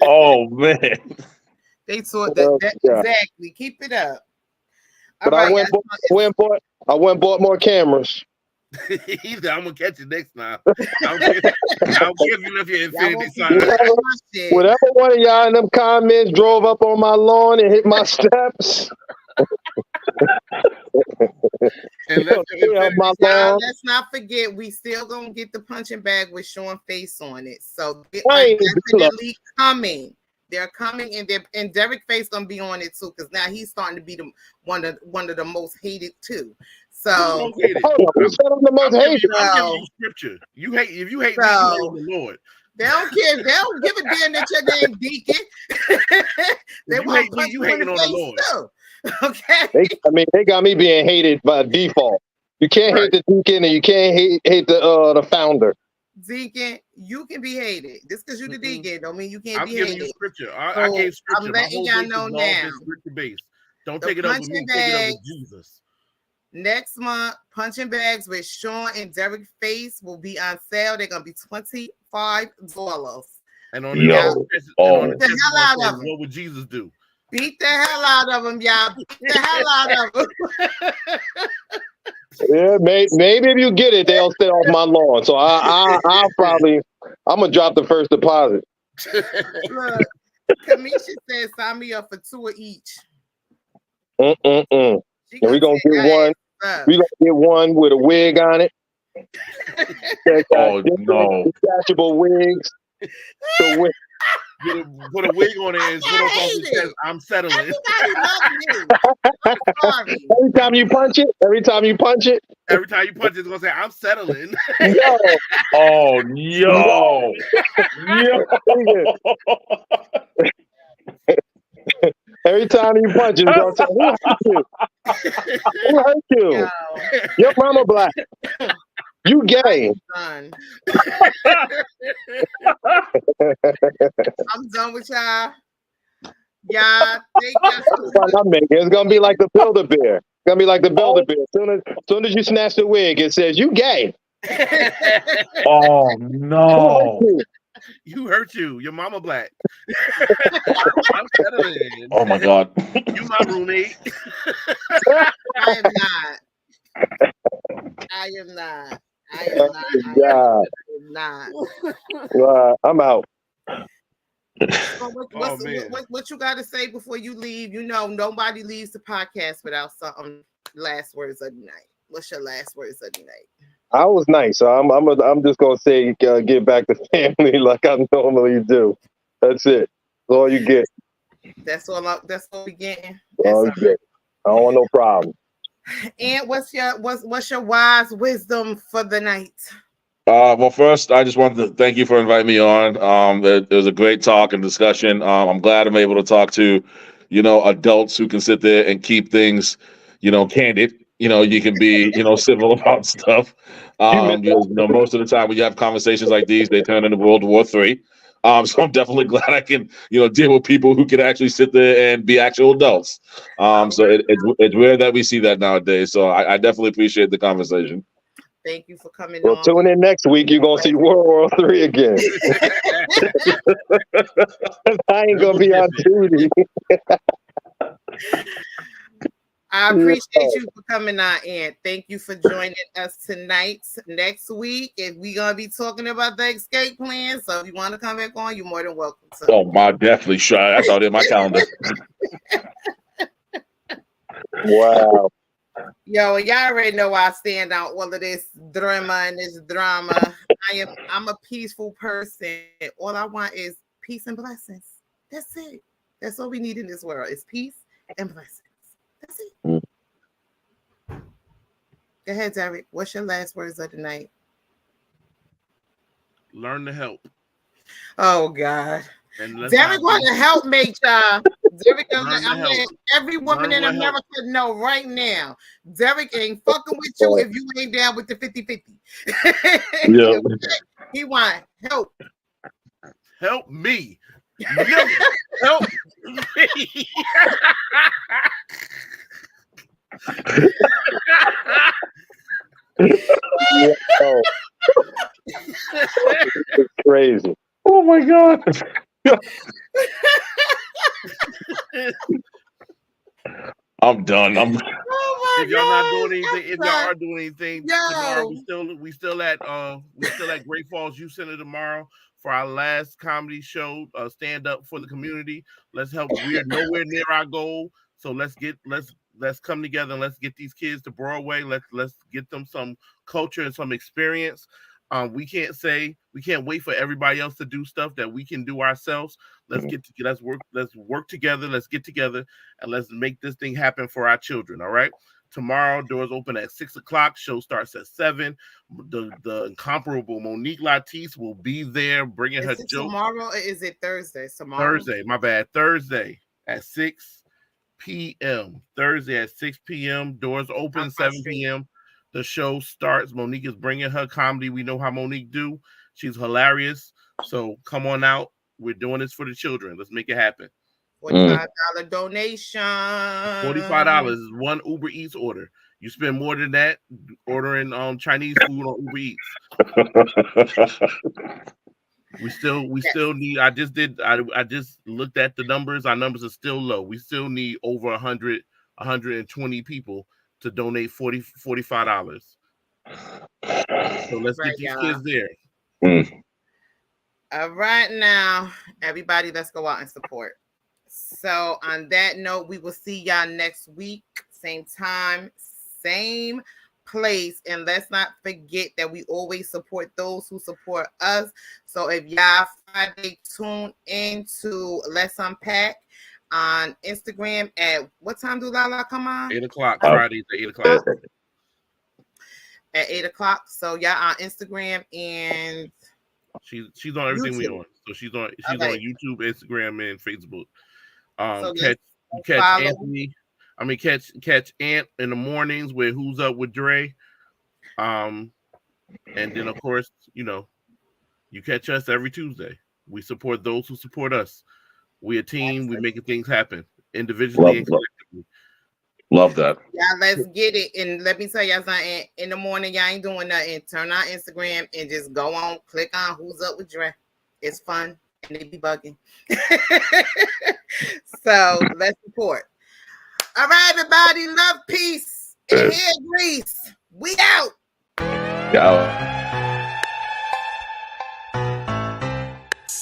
Oh man. They taught that exactly. Keep it up. But I went and bought more cameras. He said, I'm gonna catch you next time. I'll give you left your infinity sign. Whatever one of y'all in them comments drove up on my lawn and hit my steps. And let's not forget, we still gonna get the punching bag with Sean face on it. So they are definitely coming. They're coming, and Derek Face gonna be on it too, because now he's starting to be one of the most hated too. So the most hated. Scripture. You hate if you hate me, you hate the Lord. They don't care. They don't give a damn that your name Deacon. They want to you hating on the Lord. Too. Okay. They got me being hated by default. You can't hate the deacon, and you can't hate the founder. Deacon, you can be hated. Just because you're the deacon don't mean you can't be hated. I'm giving you scripture. I gave scripture. I'm letting y'all know now. Don't take it up with me. Take it up with Jesus. Next month, punching bags with Sean and Derek Face will be on sale. They're gonna be $25. And on the hell out of them. What would Jesus do? Beat the hell out of them, y'all. Beat the hell out of them. Yeah, maybe if you get it, they'll stay off my lawn. So I'm gonna drop the first deposit. Look, Kamisha said, sign me up for 2 of each. And we gonna get one. We gonna get one with a wig on it. Oh no! Detachable wigs. So Put a wig on it and put on something that says, "I'm settling." Everybody loves me. I'm sorry. every time you punch it, every time you punch it, it's gonna say, "I'm settling." Yo. Oh yo! Every time you punch it, it's gonna say, "Who hurt you? Who hurt you? Yo. Your mama black. You gay." I'm done with y'all. Y'all, it's gonna be like the Build-A-Bear. It's gonna be like the Build-A-Bear. As soon as you snatch the wig, it says, "You gay." Oh no! You hurt you. Your mama black. I'm settling. Oh my God! You my roommate. I am not. I'm out. So what you got to say before you leave? You know, nobody leaves the podcast without some last words of the night. What's your last words of the night? I was nice, so I'm just gonna say, give back to family like I normally do. That's it. That's all you get. That's all we getting. All you get. I don't want no problem. And what's your wise wisdom for the night? Well, first, I just wanted to thank you for inviting me on. It was a great talk and discussion. I'm glad I'm able to talk to, adults who can sit there and keep things, candid. You can be, civil about stuff. Most of the time when you have conversations like these, they turn into World War III. So I'm definitely glad I can, deal with people who can actually sit there and be actual adults. So it's rare that we see that nowadays. So I definitely appreciate the conversation. Thank you for coming on. Tune in next week. You're going to see World War III again. I ain't going to be on duty. I appreciate you for coming on, and thank you for joining us tonight. Next week, if we're going to be talking about the escape plan, so if you want to come back on, you're more than welcome to. Oh, my, definitely sure. That's out in my calendar. Wow. Yo, y'all already know I stand out all of this drama and this drama. I'm a peaceful person. All I want is peace and blessings. That's it. That's all we need in this world is peace and blessings. That's it. Go ahead, Derek. What's your last words of the night? Learn to help. Oh God. Derek want to help me, child. Derek, I'm letting every woman in America know right now. Derek ain't fucking with you if you ain't down with the 50-50. Yeah. He want help. Help me. No, help me. It's crazy. Oh my God. I'm done. If y'all not doing anything, if y'all are doing anything tomorrow, we still at Great Falls Youth Center tomorrow for our last comedy show, stand up for the community. Let's help. We are nowhere near our goal, so let's come together and let's get these kids to Broadway. Let's get them some culture and some experience. We can't wait for everybody else to do stuff that we can do ourselves. Let's work together. Let's get together and let's make this thing happen for our children. All right. Tomorrow, doors open at 6:00. Show starts at 7. The incomparable Monique Latisse will be there bringing her jokes. Tomorrow or is it Thursday? Thursday, my bad. Thursday at 6 p.m. Thursday at 6 p.m. Doors open 7 p.m. The show starts. Monique is bringing her comedy. We know how Monique do. She's hilarious. So come on out. We're doing this for the children. Let's make it happen. $45 donation. $45 is one Uber Eats order. You spend more than that ordering Chinese food on Uber Eats. We still need. I just looked at the numbers. Our numbers are still low. We still need over 120 people to donate $45. So let's get these kids there. All right, now, everybody, let's go out and support. So on that note, we will see y'all next week, same time, same place. And let's not forget that we always support those who support us. So if y'all Friday tune into Let's Unpack on Instagram at what time do Lala come on? 8 o'clock. Fridays at 8 o'clock. At 8 o'clock. So y'all on Instagram and she's on everything we YouTube. on. So she's on Okay. YouTube, Instagram, and Facebook. So Catch follow. Anthony. I mean, catch Ant in the mornings with Who's Up with Dre. And then of course, you catch us every Tuesday. We support those who support us. We a team. We making things happen individually and collectively. Love that. Yeah, let's get it. And let me tell y'all something. In the morning, y'all ain't doing nothing. Turn on Instagram and just go on, click on Who's Up with Dre. It's fun and they be bugging. So let's support. All right, everybody. Love, peace, and hair grease. We out. Yeah.